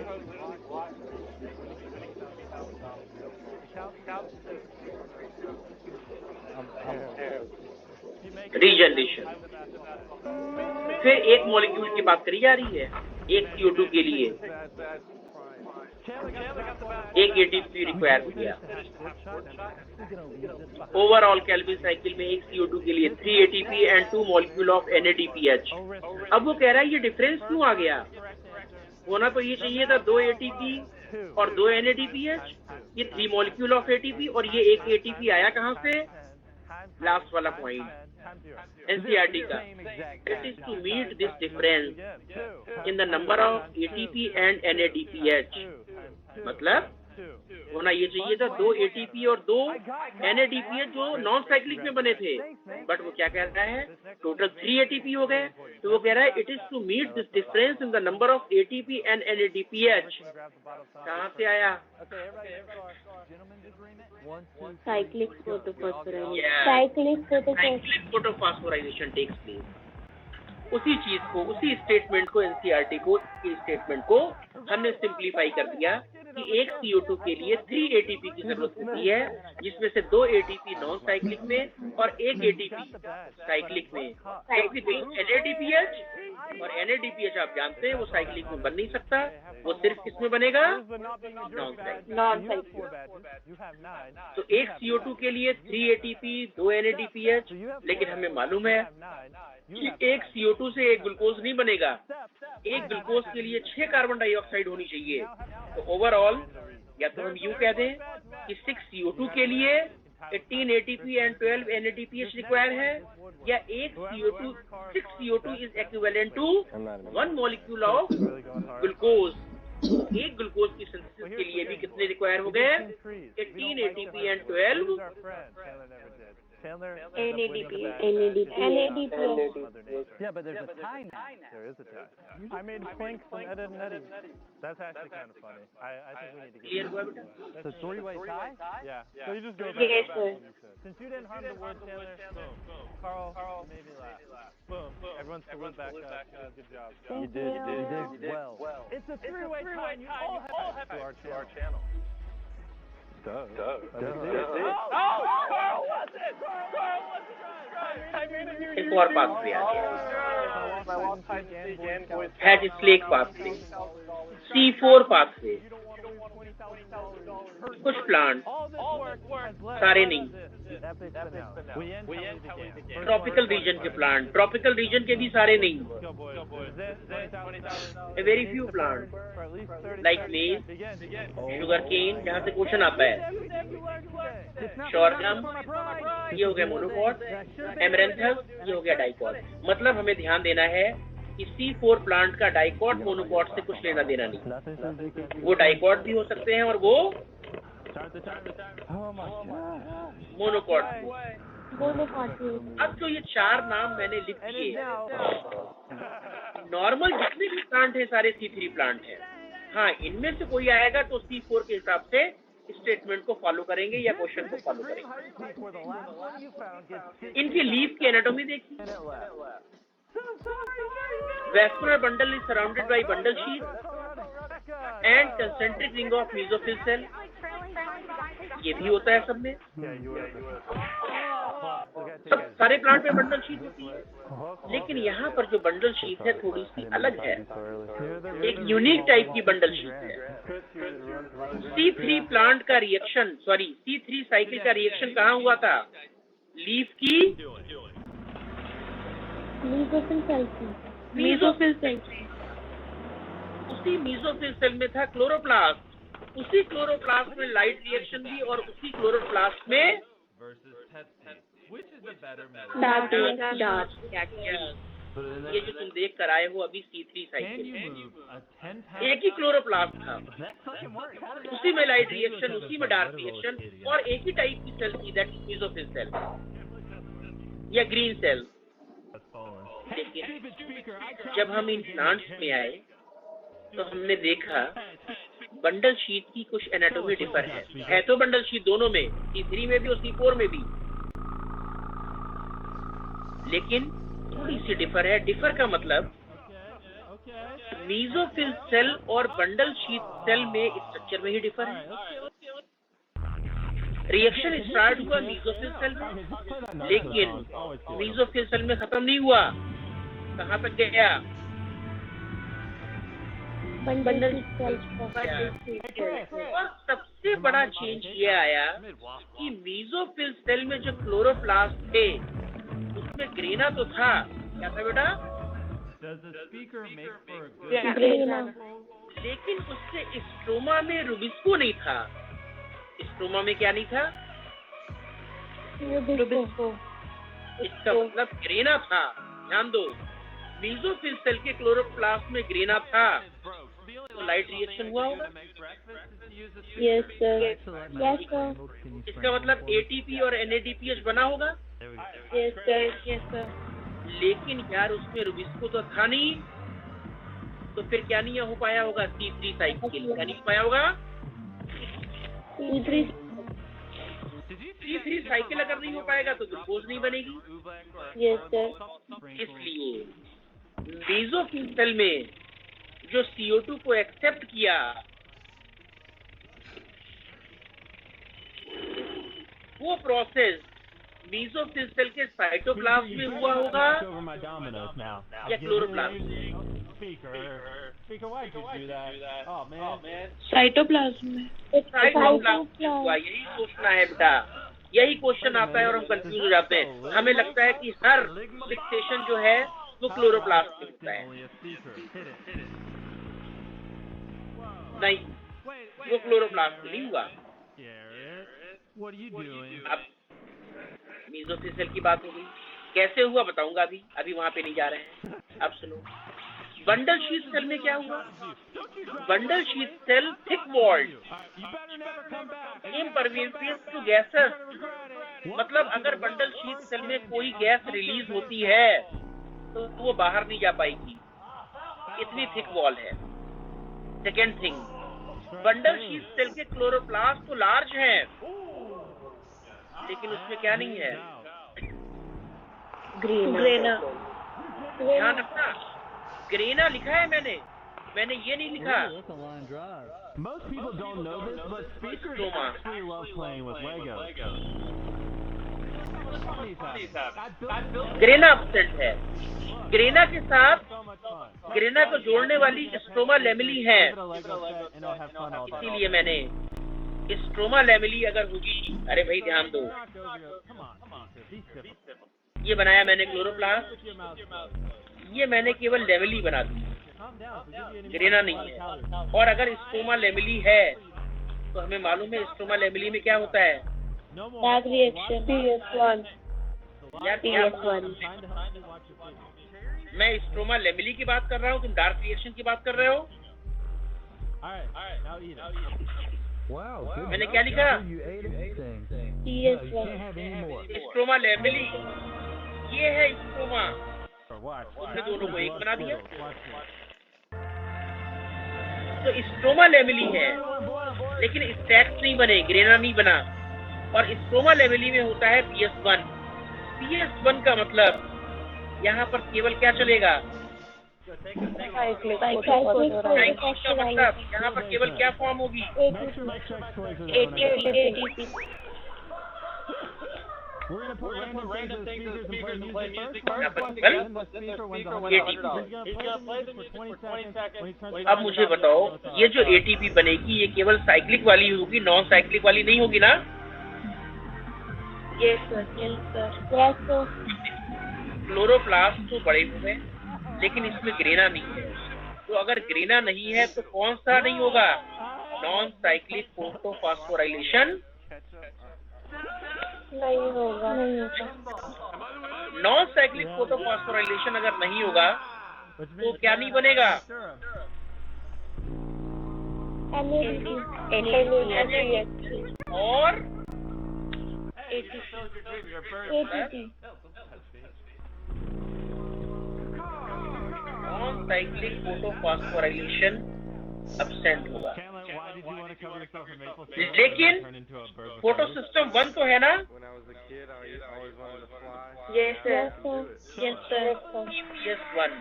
A: regeneration. फिर एक molecule की बात करी जा रही है, एक CO2 के लिए एक ATP रिक्वायर हो गया। ओवरऑल केल्विन साइकिल में एक CO2 के लिए 3 ATP and 2 molecule of NADPH। अब वो कह रहा है ये डिफरेंस क्यों आ गया? होना तो ये चाहिए था 2 ATP और 2 NADPH, ये 3 मॉलिक्यूल ऑफ ATP और ये एक ATP आया कहाँ से? लास्ट वाला पॉइंट NCERT का, it is to meet this difference in the number of ATP and NADPH। मतलब होना ये चाहिए था 2 ATP और 2 NADPH जो नॉन साइक्लिक में बने थे, बट वो क्या कह रहा है टोटल 3 ATP हो गए। तो वो कह रहा है it is to meet this difference in the number of ATP and NADPH। कहाँ से आया?
B: Cyclic photophosphorization.
A: Yeah. Cyclic photophosphorization takes place. उसी चीज को, उसी स्टेटमेंट को NCERT को इस स्टेटमेंट को हमने सिंप्लीफाई कर दिया कि एक CO2 के लिए 3 ATP की जरूरत होती है, जिसमें से 2 ATP नॉन साइक्लिक में और एक ATP साइक्लिक में। NADPH और NADPH आप जानते हैं वो साइक्लिक में बन नहीं सकता, वो सिर्फ किसमें बनेगा? Non cyclic. तो एक CO2 के लिए 3 ATP 2 NADPH, लेकिन हमें मालूम है कि एक CO2 से एक ग्लूकोज नहीं बनेगा, एक ग्लूकोज के लिए 6 कार्बन डाइऑक्साइड होनी चाहिए। तो ओवरऑल या तो हम यूं कह दें कि 6 CO2 के लिए 18 ATP एंड 12 NADPH रिक्वायर है, या एक CO2 6 CO2 is equivalent to 1 molecule of glucose. एक ग्लूकोज की सिंथेसिस के लिए भी कितने रिक्वायर हो गए? 18 ATP and 12
B: NADPH.
D: Yeah, but there's a tie now. There is a tie. I made planks from Ed and Eddie. That's actually kind of funny. I think we need to
A: clear
D: get
A: हुआ बेटा?
D: the three-way tie. Yeah. So you just go back.
B: Yes, sir.
D: Since you didn't harm the word, Taylor, boom. Carl made me laugh. Boom. Everyone stood back up. Good job.
E: You did
D: well. It's a three-way tie. And you all have to our channel. Duh. Carl was it!
A: एक और pathway आ गया, Hatch Slack pathway, C4 pathway. कुछ plant, सारे नहीं, tropical region के plant, tropical region के भी सारे नहीं, a very few plant like maize, sugar cane, जहाँ से क्वेश्चन आता है, शोरगम, ये हो गया मोनोकॉट, एमरेंथस, ये हो गया डाइकॉट। मतलब हमें ध्यान देना है कि C4 प्लांट का डाइकॉट मोनोकॉट से कुछ लेना देना नहीं, वो डाइकॉट भी हो सकते हैं और वो मोनोकॉट। अब तो ये 4 नाम मैंने लिख दिए, नॉर्मल जितने भी प्लांट है सारे C3 प्लांट है। हाँ, इनमें से कोई आएगा तो C4 के हिसाब से स्टेटमेंट को फॉलो करेंगे या क्वेश्चन को फॉलो करेंगे। इनकी लीफ की एनाटॉमी देखिए, vascular bundle is surrounded by bundle sheath and concentric ring of mesophyll cell, ये भी होता है सब में। सब सारे प्लांट में बंडल शीट होती है, लेकिन यहाँ पर जो बंडल शीट है थोड़ी सी अलग है, एक यूनिक टाइप की बंडल शीट है। C3 प्लांट का रिएक्शन, C3 साइकिल का रिएक्शन कहाँ हुआ था? लीफ की
B: मेसोफिल सेल
A: उसी मेसोफिल सेल में था क्लोरोप्लास्ट। उसी क्लोरोप्लास्ट में लाइट रिएक्शन भी और उसी क्लोरोप्लास्ट में
B: डार्क
A: क्या किया। ये जो तुम देख कर आए हो अभी C3 साइकिल, एक ही क्लोरोप्लास्ट था, उसी में लाइट रिएक्शन, उसी में डार्क रिएक्शन और एक ही टाइप की सेल थी, दैट इज मेसोफिल सेल या ग्रीन सेल। लेकिन जब हम इन प्लांट्स में आए तो हमने देखा बंडल शीट की कुछ एनाटॉमी डिफर है तो बंडल शीट दोनों में, C3 में भी और C4 में भी, लेकिन थोड़ी सी डिफर है। डिफर का मतलब मेसोफिल सेल और बंडल शीट सेल में स्ट्रक्चर में ही डिफर है। रिएक्शन स्टार्ट हुआ मेसोफिल सेल में, लेकिन मेसोफिल सेल में खत्म नहीं हुआ। कहाँ तक गया?
B: Bundle cell.
A: और सबसे बड़ा चेंज ये आया कि मेसोफिल सेल में जो क्लोरोप्लास्ट थे उसमें ग्रेना तो था। क्या था बेटा?
B: ग्रेना।
A: लेकिन उससे स्ट्रोमा में रुबिस्को नहीं था। स्ट्रोमा में क्या नहीं था?
B: रुबिस्को।
A: इसका मतलब ग्रेना था। ध्यान दो, मेसोफिल सेल के क्लोरोप्लास्ट में ग्रेना था तो लाइट रिएक्शन हुआ होगा।
B: Yes sir, yes sir.
A: इसका मतलब ATP और NADPH बना होगा।
B: Yes sir, yes sir.
A: लेकिन यार उसमें रुबिस्को तो था नहीं, तो फिर क्या नहीं हो पाया होगा? C3 साइकिल क्या नहीं हो पाया होगा? C3 साइकिल अगर नहीं हो पाएगा तो ग्लूकोज नहीं बनेगी।
B: Yes sir.
A: इसलिए मेसोफिल सेल में जो CO2 को एक्सेप्ट किया वो प्रोसेस मेसोफिल सेल के साइटोप्लाज्म में हुआ होगा या क्लोरोप्लास्ट?
B: साइटोप्लाज्म में।
A: साइटोप्लाज्म हुआ। यही सोचना है बेटा, यही क्वेश्चन आता है और हम कंफ्यूज हो जाते हैं। हमें लगता है कि हर फिक्सेशन जो है वो क्लोरोप्लास्ट में होता है। नहीं, वो क्लोरोप्लास्ट में नहीं हुआ। अब मेसोफिल सेल की बात हो गई, कैसे हुआ बताऊंगा। अभी वहां पे नहीं जा रहे हैं। अब सुनो, बंडल शीट सेल में क्या हुआ? Bundle sheath cell thick walled, impervious to gases. मतलब अगर बंडल शीट सेल में कोई गैस रिलीज होती है तो वो बाहर नहीं जा पाएगी, इतनी थिक वॉल है। Second thing, bundle sheath cell के क्लोरोप्लास्ट तो लार्ज हैं, लेकिन उसमें क्या नहीं है?
B: ग्रेना।
A: ध्यान रखना, ग्रेना लिखा है मैंने ये नहीं लिखा
D: Most people don't know this, but speakers actually love playing with Legos.
A: Grana absent है। ग्रेना के साथ
D: So much fun.
A: ग्रेना को जोड़ने वाली स्ट्रोमा लेमिली है,
D: Put a Lego set and they'll have fun all day.
A: इसीलिए मैंने stroma lamellae अगर होगी, अरे भाई ध्यान दो,
D: Come on, be civil.
A: ये बनाया मैंने chloroplast,
D: Put your mouth closed.
A: ये मैंने केवल लेमिली बना दी,
D: Calm down. If we give you any
A: grana
D: more,
A: नहीं
D: a lot of
A: है।
D: calories.
A: और अगर स्ट्रोमा लेमिली है तो हमें मालूम है स्ट्रोमा लेमिली में क्या होता है।
D: No more.
B: Dark reaction. PS1।
A: यार क्या
B: PS1।
D: Trying to help you watch your food.
A: मैं स्ट्रोमा लेमिली की बात कर रहा हूँ, तुम डार्क रिएक्शन की बात कर रहे हो।
D: All right, now eat it.
F: Wow,
A: मैंने क्या लिखा?
F: you ate everything.
B: PS1।
F: Can't have any more.
A: Stroma lamellae, ये है स्ट्रोमा।
D: Or watch.
A: उसने दोनों को एक बना दिया।
D: Watch this.
A: तो स्ट्रोमा लेमिली है, लेकिन स्टैक्स नहीं बने, ग्रेना नहीं बना। और स्ट्रोमा लेमिली में होता है PS1। PS1 का मतलब यहाँ पर केवल क्या चलेगा?
B: साइक्लिक
A: साइक्लिक का मतलब यहाँ पर केवल क्या फॉर्म होगी?
D: Make sure my sex toys are there when I
B: ATP।
D: We're gonna put random things in the speakers and play music
A: Well,
D: first. Then the speaker wins $100. He's gonna play the music for 20 seconds. When he turns it
A: अब
D: on,
A: मुझे बताओ, ये जो ATP बनेगी ये केवल cyclic वाली होगी, नॉन साइक्लिक वाली नहीं होगी ना?
B: Yes sir, yes sir, yes sir.
A: Chloroplast तो बड़े हुए, लेकिन इसमें ग्रेना नहीं है। तो अगर ग्रेना नहीं है तो कौन सा नहीं होगा? नॉन साइक्लिक फोटोफॉस्फोराइलेशन
B: नहीं होगा।
A: नॉन साइक्लिक फोटोफॉस्फोराइलेशन अगर नहीं होगा तो क्या नहीं बनेगा? और नॉन साइक्लिक फोटोफॉस्फोराइलेशन एब्सेंट होगा। लेकिन फोटो सिस्टम 1 तो है ना?
B: Yes, sir. Yes, sir.
A: PS1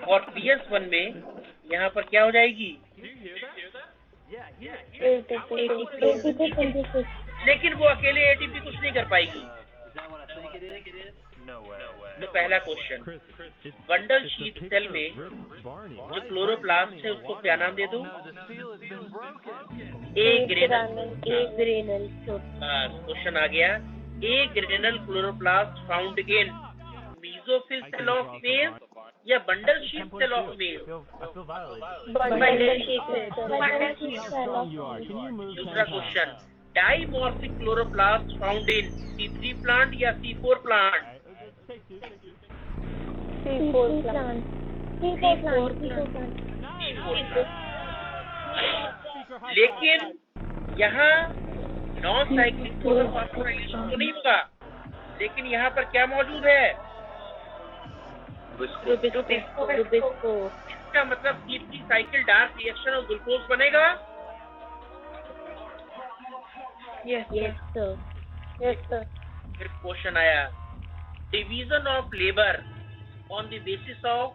A: और PS1 में यहाँ पर क्या हो जाएगी? लेकिन वो अकेले एटीपी कुछ नहीं कर पाएगी। तो पहला क्वेश्चन, बंडल शीट सेल में जो क्लोरोप्लास्ट है उसको क्या नाम दे दूं? ए ग्रेनल। क्वेश्चन आ गया, agranal chloroplast found in mesophyll cell of male या bundle sheath cell of male? दूसरा question, dimorphic chloroplast found in C3 plant या C4 प्लांट? लेकिन यहाँ नॉन साइक्लिक फोटोफॉस्फोराइलेशन तो नहीं होगा, लेकिन यहाँ पर क्या मौजूद है? इसका मतलब C3 साइकिल डार्क रिएक्शन और ग्लूकोज बनेगा?
B: Yes, sir.
A: फिर क्वेश्चन आया, division of labour on the basis of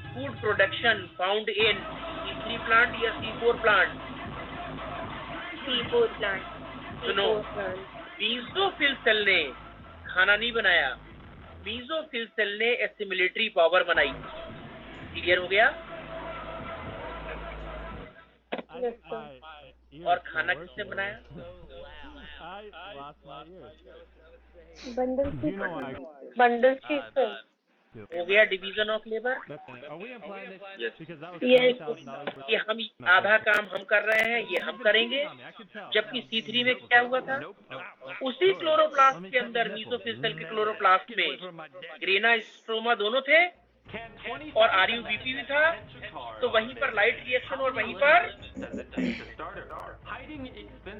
A: food production found in C3 plant या C4 प्लांट?
B: C4 plant.
A: सुनो, मीसोफिल सेल ने खाना नहीं बनाया, मीसोफिल सेल ने एसिमिलेटरी पावर बनाई। क्लियर हो गया? और खाना किसने बनाया?
B: Bundle sheet, sir.
A: हो गया डिवीजन ऑफ लेबर। ये हम आधा काम हम कर रहे हैं, ये हम करेंगे। जबकि C3 में क्या हुआ था? उसी क्लोरोप्लास्ट के अंदर, मीसोफिल सेल के क्लोरोप्लास्ट में ग्रेना स्ट्रोमा दोनों थे और RUBP भी था। तो वहीं पर लाइट रिएक्शन और वहीं पर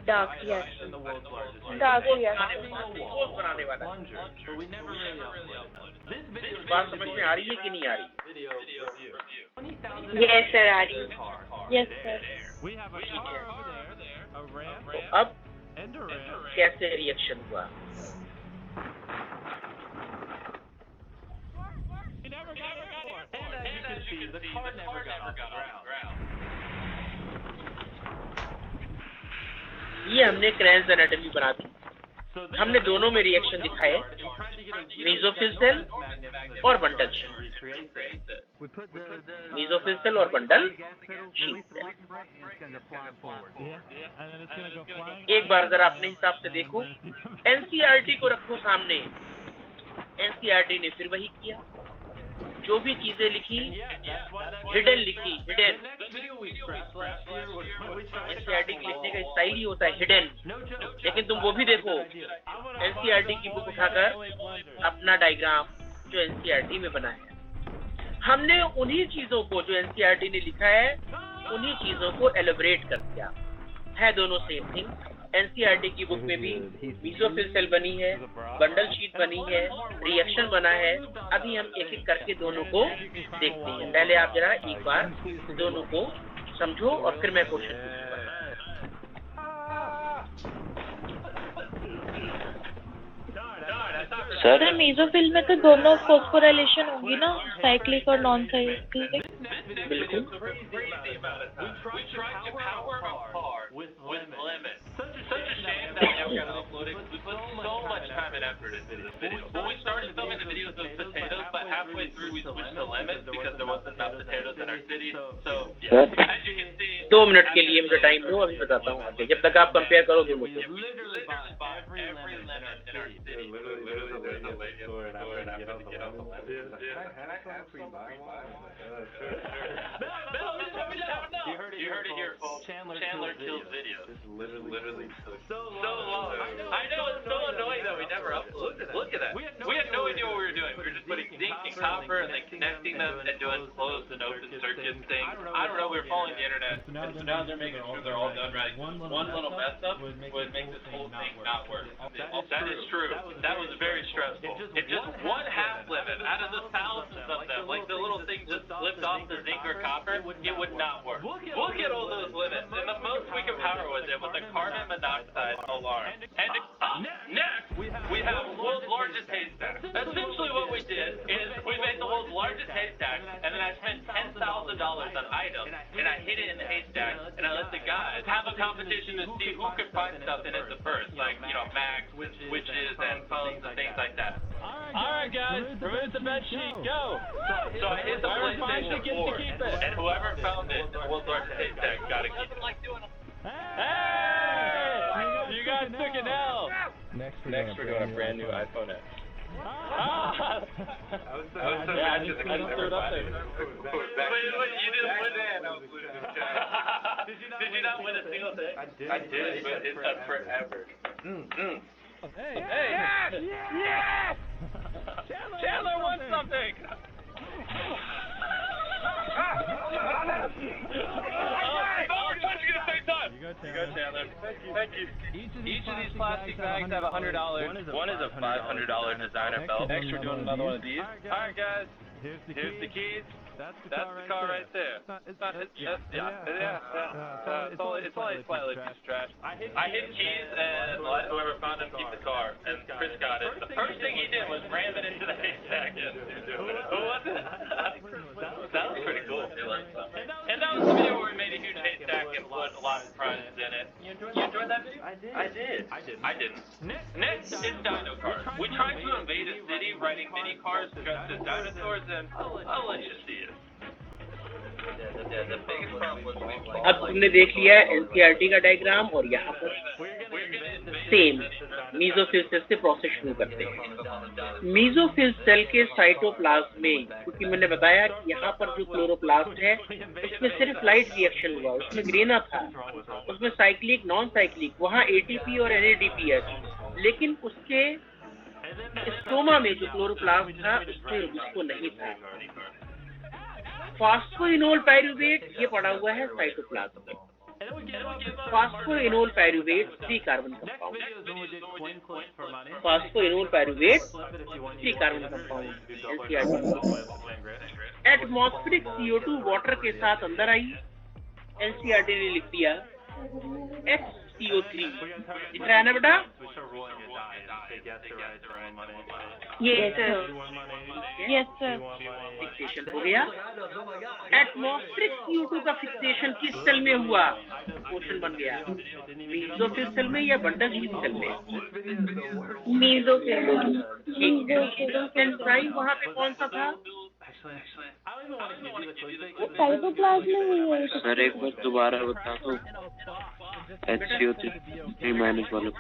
B: Dark reaction.
A: बनाने वाला। बात समझ में आ रही है कि नहीं आ रही?
B: Yes, sir. Are you? Yes, sir.
A: तो अब कैसे रिएक्शन हुआ? ये हमने क्रेन्स एनाटॉमी बना दी। हमने दोनों में रिएक्शन दिखाए, मेसोफिल सेल और बंडल शीट। मेसोफिल सेल और बंडल शीट सेल। एक बार जरा अपने हिसाब से देखो, एनसीईआरटी को रखो सामने। एनसीईआरटी ने फिर वही किया, जो भी चीजें लिखी हिडन लिखी, हिडन। एनसीईआरटी लिखने का स्टाइल ही होता है हिडन। लेकिन तुम वो भी देखो, एनसीईआरटी की बुक उठाकर अपना डायग्राम जो एनसीईआरटी में बना है, हमने उन्हीं चीजों को जो एनसीईआरटी ने लिखा है उन्हीं चीजों को एलिब्रेट कर दिया है। दोनों सेम थिंग। एनसीईआरटी की बुक में भी मेसोफिल सेल बनी है, बंडल शीट बनी है, रिएक्शन बना है। अभी हम एक एक करके दोनों को देखते हैं। पहले आप जरा एक बार दोनों को समझो और फिर मैं क्वेश्चन पूछूंगा।
B: सर, मेसोफिल में तो दोनों फॉस्फोराइलेशन होगी ना, साइक्लिक और नॉन साइक्लिक?
A: बिल्कुल। दो मिनट के लिए मुझे टाइम दो, अभी बताता हूँ। जब तक आप कंपेयर करोगे मुझे।
D: city. Literally, there's a lady at the store, and I'm gonna get off the lemon. She's like, can I have some free buy one? I'm like, sure. No. You heard it here, folks. Chandler kills videos. This is literally so long. I know, it's so annoying that we never uploaded it. Look at that. We had no idea what we were doing. We were just putting zinc and copper and then connecting them and doing closed and open circuit things. I don't know, we were following the internet. So now they're making sure they're all done right. One little mess up would make this whole thing not work. That is true. That was very stressful. If just one half limit out of the thousands of them, like the little thing just slipped off the zinc or copper, it would not work. We'll get all those limits, and the most we can power with it with the carbon monoxide alarm. And next, we have the world's largest haystack. Essentially what we did is we made the world's largest haystack, and then I spent $10,000 on items, and I hid it in the haystack, and I let the guys have a competition to see who could find stuff in it the first, like, you know, Macs, witches, and phones, and things like that. Alright guys, remove the bed sheet, go! So I hit the PlayStation 4, and whoever found it, the world's largest haystack, gotta keep it. Hey! You guys took an L!
F: Next
D: we're doing a brand new iPhone X.
F: Ah!
D: I was so mad because I never bought it. Wait, you didn't win it. I was losing track. Did you not win a single thing? I did, but it's up forever.
F: Hey!
D: Yes! Chandler won something!
F: You go, Chandler.
D: Thank you. Each of these plastic bags have $100. One is a $500 designer belt. Next, we're doing another one of these. Alright, guys. Here's the keys. That's the car right there. It's only slightly piece of trash. I hid keys and let whoever found them keep the car. And Chris got it. The first thing he did was ram it into the haystack. Who was it? That was pretty cool. And that was the video where we made a huge haystack and put a lot of prizes in it. You enjoyed that video? I didn't. Next is Dino Cars. We tried to invade a city riding mini cars dressed as dinosaurs, and I'll let you see it.
A: अब तुमने देख लिया है NCERT का diagram और यहाँ पर same mesophyll cell से प्रोसेस शुरू करते हैं। मीजोफिल सेल के साइटोप्लाज्म में, क्योंकि मैंने बताया कि यहाँ पर जो क्लोरोप्लास्ट है उसमें सिर्फ लाइट रिएक्शन हुआ, उसमें ग्रेना था, उसमें साइक्लिक नॉन साइक्लिक, वहाँ एटीपी और एनएडीपी है, लेकिन उसके स्ट्रोमा में जो क्लोरोप्लास्ट था उसमें उसको नहीं था। फास्फोइनोल पाइरूवेट ये पड़ा हुआ है साइटोप्लाज्म में। Phosphoenol pyruvate 3 carbon compound, phosphoenol pyruvate 3 carbon compound NCERT. Atmospheric CO2 water के साथ अंदर आई, एनसीईआरटी ने लिख दिया HCO3। दिख रहा है ना बेटा?
B: Yes sir.
A: फिक्सेशन हो गया। एटमॉस्फेरिक CO2 का फिक्सेशन किस सेल में हुआ? क्वेश्चन बन गया, मीजोफिल सेल में या बंडल सेल में?
B: मीजोफिल।
A: एंजाइम वहाँ पे कौन सा था?
B: साइटोप्लाज्म में हुई है।
G: सर एक बार दोबारा बता दो HCO3 माइनस वाले को।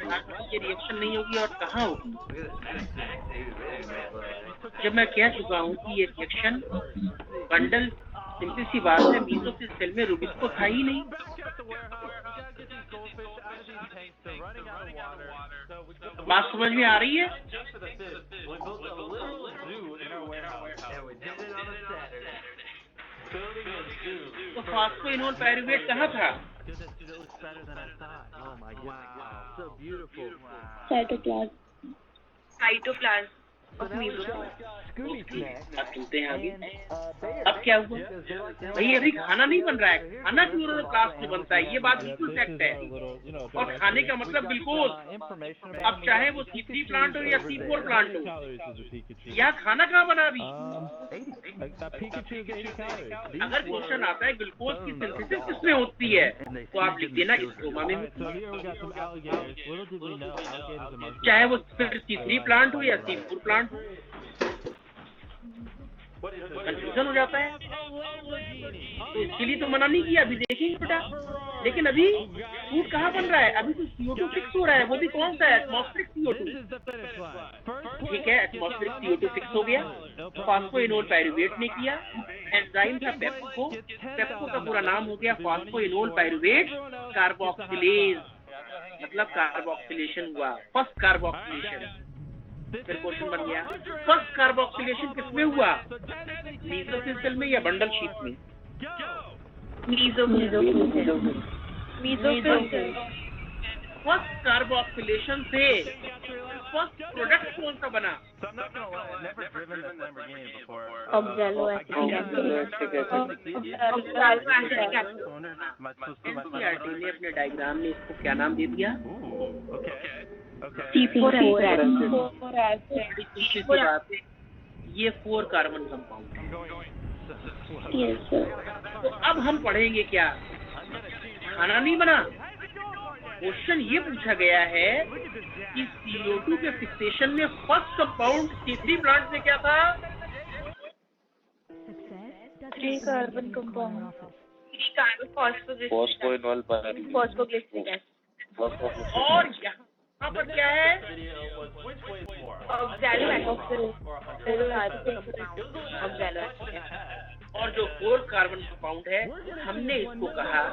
A: ये रिएक्शन नहीं होगी और कहाँ होगी? जब मैं कह चुका हूँ कि ये रिएक्शन बंडल, सिंपल सी बात है, मीजोफिल सेल में रूबिस को था ही नहीं। बात समझ में आ रही है? तो फास्फोइनोल पाइरूवेट कहाँ था?
B: साइटोप्लाज्म।
A: अब सुनते हैं आगे। अब क्या हुआ भाई? अभी खाना नहीं बन रहा है, खाना क्लोरोप्लास्ट से बनता है, ये बात बिल्कुल फैक्ट है। और खाने का मतलब ग्लूकोज, अब चाहे वो C3 प्लांट हो या C4 प्लांट हो, यहाँ खाना कहाँ बना अभी? अगर क्वेश्चन आता है ग्लूकोज की सिंथेसिस किसमें होती है, तो आप लिख देना स्ट्रोमा में होती है, चाहे वो C3 प्लांट हो या C4 प्लांट हो। कंफ्यूजन हो जाता है। तो इसके लिए तो मना नहीं किया, अभी देखेंगे बेटा। लेकिन अभी फूड कहाँ बन रहा है? अभी तो CO2 फिक्स हो रहा है, वो भी कौन सा है? Atmospheric CO2। ठीक है, एटमॉस्फेरिक CO2 फिक्स हो गया, फॉस्फोइनोल पायरुवेट ने किया, एंजाइम था पेप्को, पेप्को का पूरा नाम हो गया फॉस्फोइनोल पायरुवेट कार्बोक्सिलेज, मतलब कार्बोक्सिलेशन हुआ, फर्स्ट कार्बोक्सिलेशन। फिर क्वेश्चन बन गया, फर्स्ट कार्बोक्सिलेशन किसमें हुआ? मीसोफिल सेल में या बंडल शीट में? फर्स्ट कार्बोक्सिलेशन से फर्स्ट प्रोडक्ट कौन सा बना?
D: So I'm not gonna lie, I've never driven this Lamborghini before.
E: Oxaloacetic
A: NCERT ने अपने डायग्राम में इसको क्या नाम दे दिया? ये 4 कार्बन कंपाउंड है। तो अब हम पढ़ेंगे क्या? खाना नहीं बना। क्वेश्चन ये पूछा गया है कि CO2 के फिक्सेशन में फर्स्ट कंपाउंड C3 प्लांट में क्या था?
B: 3 carbon compound,
G: phosphoenol
E: phosphoglyceric acid.
A: और यहाँ पर क्या है? और जो 4 कार्बन कंपाउंड है हमने इसको कहा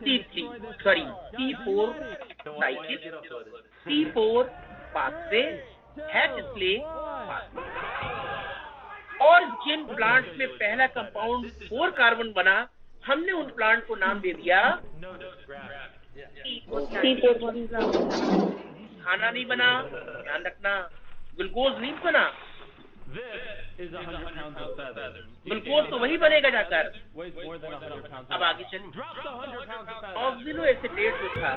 A: C4 साइकिल, C4 पाथवे है, इसलिए और जिन प्लांट में पहला कंपाउंड 4 कार्बन बना, हमने उन प्लांट को नाम दे दिया। खाना नहीं बना, ध्यान रखना, ग्लूकोज नहीं बना। ग्लूकोज तो वही बनेगा जाकर। अब आगे चलिए, ऑक्सिलो एसिटेट जो था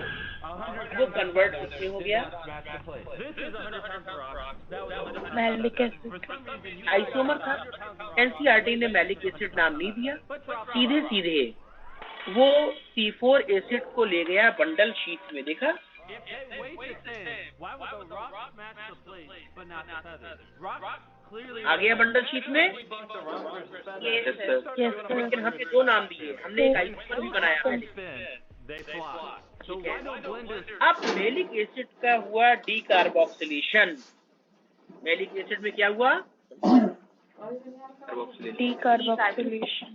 A: वो कन्वर्ट किसमें हो गया?
B: Malic acid.
A: आइसोमर था। NCERT ने मैलिक एसिड नाम नहीं दिया, सीधे सीधे वो C4 एसिड को ले गया बंडल शीट में। देखा? आ गया बंडल शीट में। लेकिन हमने 2 नाम दिए, हमने एक आइसोमर भी बनाया। अब मैलिक एसिड का हुआ डीकार्बोक्सिलेशन। मैलिक एसिड में क्या हुआ?
B: डीकार्बोक्सिलेशन।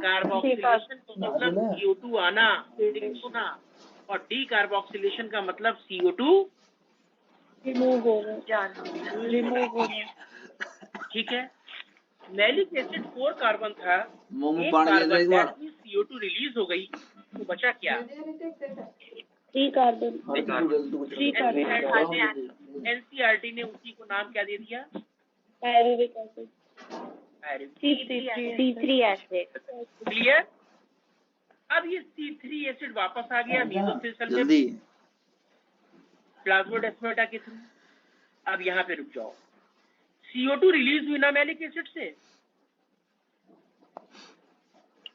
A: कार्बोक्सिलेशन का मतलब CO2 आना, होना, और डीकार्बोक्सिलेशन का मतलब CO2
B: रिमूव होना। ठीक
A: है। मैलिक एसिड 4 कार्बन था, एक कार्बन CO2 रिलीज हो गई, तो बचा क्या?
B: 3 कार्बन।
A: NCERT ने उसी को नाम क्या दे दिया?
B: Pyruvic acid.
E: C3 acid.
A: Clear? अब ये C3 एसिड वापस आ गया मेसोफिल सेल में प्लाज्मोडेस्माटा के थ्रू। अब यहाँ पे रुक जाओ, CO2 रिलीज हुई ना मैलिक एसिड से?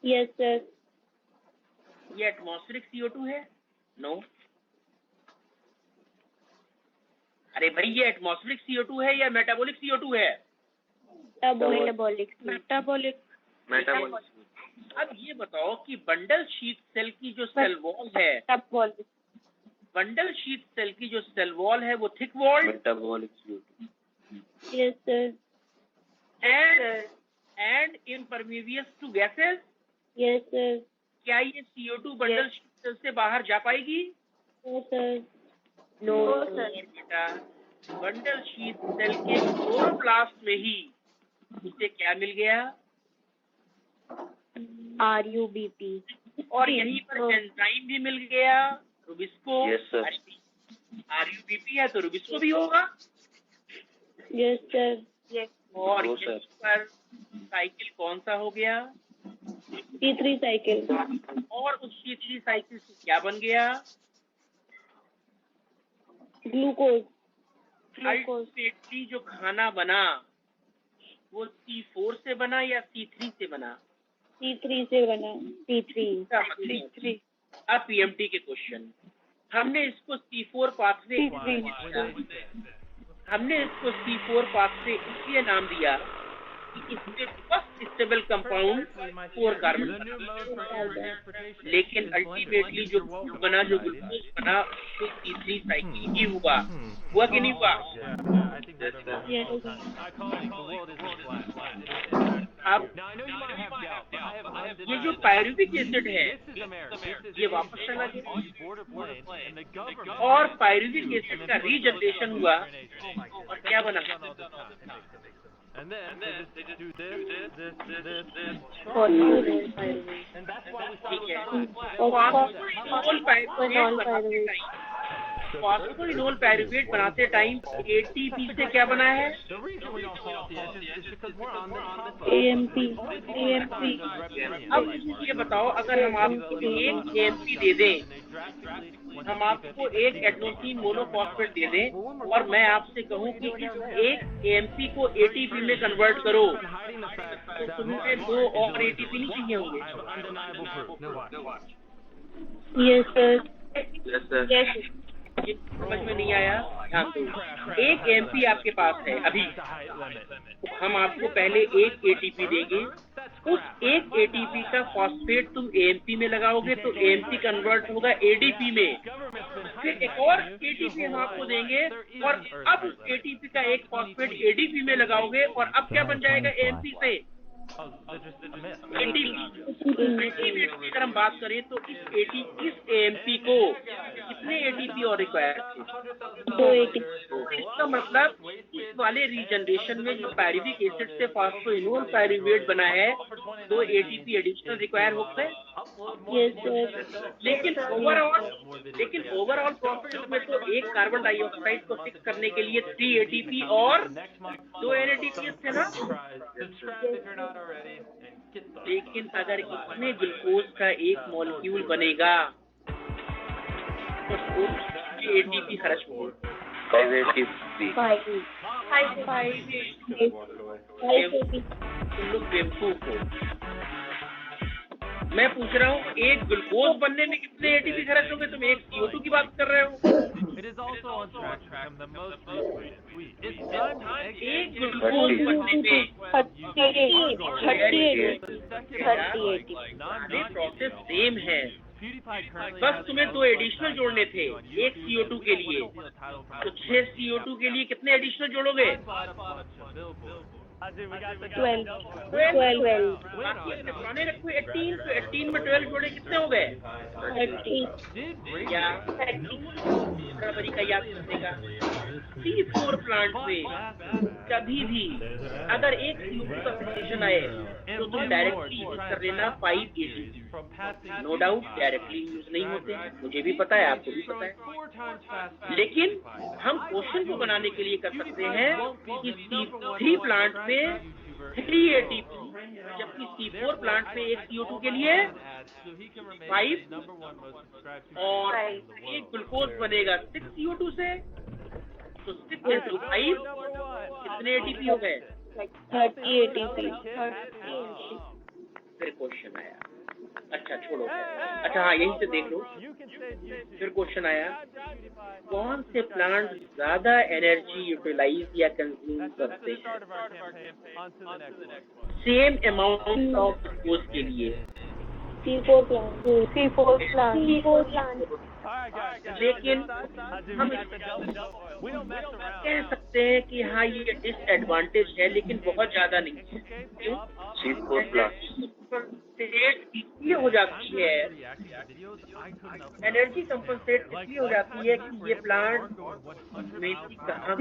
B: Yes sir.
A: ये एटमॉस्फेरिक CO2 है? नो। अरे भाई, ये एटमॉस्फेरिक CO2 है या मेटाबॉलिक CO2 है?
B: मेटाबॉलिक।
A: अब ये बताओ कि बंडल शीट सेल की जो सेल वॉल है, बंडल शीट सेल की जो सेल वॉल है वो thick walled?
G: Metabolic CO2।
B: Yes sir.
A: And impervious to gases?
B: Yes sir.
A: क्या ये CO2 बंडल शीट सेल से बाहर जा पाएगी?
B: No sir.
E: No sir.
A: बेटा, बंडल शीट सेल के क्लोरोप्लास्ट में ही उसे क्या मिल गया?
E: RUBP.
A: और यहीं पर एंजाइम भी मिल गया, रुबिस्को।
G: Yes sir.
A: RUBP है तो रुबिस्को भी होगा।
B: Yes sir.
A: और यहाँ पर साइकिल कौन सा हो गया?
B: C3 cycle.
A: और उस C3 साइकिल से क्या बन गया?
B: ग्लूकोज।
A: अल्टीमेटली जो खाना बना वो C4 से बना या C3 से बना?
B: C3 से बना।
E: C3.
A: अब PMT के क्वेश्चन, हमने इसको C4 पाथवे इसलिए नाम दिया इसमें first stable compound 4 carbon,
D: The new mode for air transportation.
A: लेकिन अल्टीमेटली जो बना, जो ग्लूकोज बना, तो तीसरी साइकिल ही हुआ कि नहीं हुआ?
D: Yeah, I think we're
B: Yes.
D: psychology, the world isn't flat.
A: अब
D: Now I know you might have doubt, but I have
A: ये जो
D: undeniable.
A: पायरुविक एसिड है,
D: This is America. This is
A: ये वापस चला गया
D: on border planes, and the government.
A: और pyruvic acid का रीजनरेशन हुआ और क्या बना?
D: And then they just do this. And that's why we
A: ठीक है,
D: start
A: फॉस्फोइनोल पायरुवेट बनाते टाइम एटीपी से क्या बना है?
D: The reason we don't fall off the edge is because we're on the top of
B: AMP.
A: अब मुझे ये बताओ, अगर हम आपको एक एएमपी दे दें, हम आपको एक एडेनोसिन मोनोफॉस्फेट दे दें और मैं आपसे कहूं कि इस एक एएमपी को एटीपी में कन्वर्ट करो, तो तुम्हें 2 और एटीपी नहीं चाहिए होंगे?
B: Yes, sir.
G: Yes sir.
B: Yes.
A: ये समझ में नहीं आया? हाँ, तो एक एएमपी आपके पास है अभी, हम आपको पहले एक एटीपी देंगे, उस एक एटीपी का फॉस्फेट तुम एएमपी में लगाओगे तो एएमपी कन्वर्ट होगा एडीपी में, फिर एक और एटीपी हम आपको देंगे और अब उस एटीपी का एक फॉस्फेट एडीपी में लगाओगे और अब क्या बन जाएगा एएमपी से? अल्टीमेटली अगर हम बात करें तो इस एएमपी को कितने एटीपी और रिक्वायर थे? इसका मतलब इस वाले रीजनरेशन में जो पायरुविक एसिड से फॉस्फोइनोल पायरुवेट बना है, 2 एटीपी एडिशनल रिक्वायर हो गए।
B: Yes, sir.
A: लेकिन ओवरऑल प्रोसेस में तो एक कार्बन डाइऑक्साइड को फिक्स करने के लिए 3 एटीपी और 2 एनएडीपी थे ना? लेकिन अगर इसमें ग्लूकोज का एक मॉलिक्यूल बनेगा तो एटीपी खर्च होगा।
G: 5 एटीपी।
B: 5
A: तुम लोग बेवकूफ हो। मैं पूछ रहा हूँ एक ग्लूकोज बनने में कितने एटीपी खर्च होंगे? तुम एक CO2 की बात कर रहे हो।
D: It is also on track to become the most distributed wheat. It's time to exit
A: एक ग्लूकोज बनने में
B: 38.
A: सारे प्रोसेस सेम है,
D: PewDiePie currently
A: बस
D: has
A: तुम्हें
D: the
A: 2
D: most
A: एडिशनल जोड़ने थे एक CO2 के लिए, तो 6 CO2 के लिए कितने एडिशनल जोड़ोगे?
B: 12.
A: बाकी अपने पुराने रखो 18, तो 18 में 12 जोड़े कितने हो गए?
B: 30.
A: या बराबरी का याद रखेगा। C4 प्लांट में कभी भी अगर एक CO2 का फिक्सेशन आए तो तुम डायरेक्टली यूज कर लेना 5 ATP. No doubt directly use नहीं होते, मुझे भी पता है, आपको भी पता है, लेकिन हम क्वेश्चन को बनाने के लिए कर सकते हैं कि C3 प्लांट में 3 एटीपी, जबकि C4 प्लांट में एक CO2 के लिए 5 और एक ग्लूकोज बनेगा 6 CO2 से, तो 6 into 5 कितने एटीपी हो गए?
B: 30 ATP.
A: फिर क्वेश्चन आया, अच्छा छोड़ो, अच्छा हाँ यहीं से देख लो, फिर क्वेश्चन आया कौन से प्लांट ज्यादा एनर्जी यूटिलाइज या कंज्यूम करते हैं सेम अमाउंट ऑफ ग्लूकोज के लिए?
B: C4 plant.
A: लेकिन हम कह सकते हैं कि हाँ ये डिसएडवांटेज है, लेकिन बहुत ज्यादा नहीं। क्यों?
G: C4 प्लस
A: इसलिए हो जाती है, एनर्जी कंपनसेट इसलिए हो जाती है कि ये प्लांट में कहाँ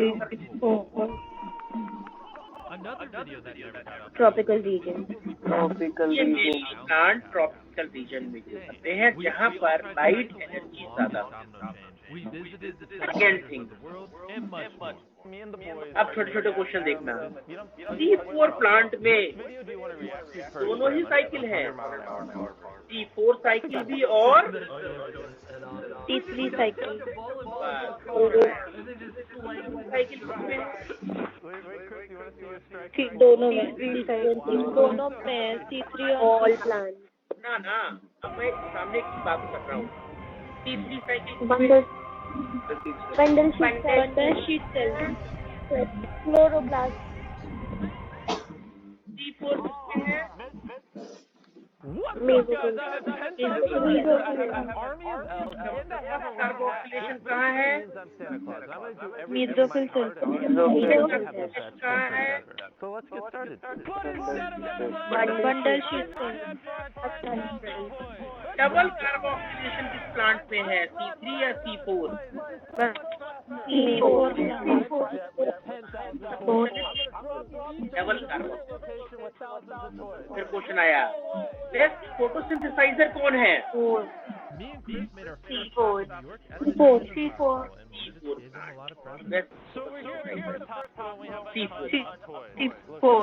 B: Tropical region.
A: ये प्लांट ट्रॉपिकल रीजन में गिर सकते हैं जहाँ पर लाइट एनर्जी ज्यादा। सेकेंड थिंग, अब छोटे छोटे क्वेश्चन देखना। C4 प्लांट में दोनों ही साइकिल है, C4 साइकिल भी और
B: T3 cycle.
A: साइकिल में
B: दोनों में C3 all plant.
A: ना ना, अब मैं सामने की बात कर रहा हूँ। तीसरी cycle
B: Bundle sheet cell. Chloroplast.
A: C4 किसमें है?
D: What?
B: Mesophyll.
A: कार्बोक्सिलेशन कहाँ है?
B: Mesophyll cell.
A: कहाँ है?
D: So let's get started.
B: Bundle sheath cell.
A: Double carboxylation किस प्लांट में है? C3 या C4?
B: C4.
A: डबल कार्बो। फिर क्वेश्चन आया, बेस्ट फोटोसिंथेसाइजर कौन है?
F: Me and Chris made our first
B: C4.
F: trip to New York at
B: C4.
F: the
B: C4.
F: and we just gave them a lot of presents.
A: Best
D: So we're here at the first hospital and we have
A: C4.
D: toys.
B: C4.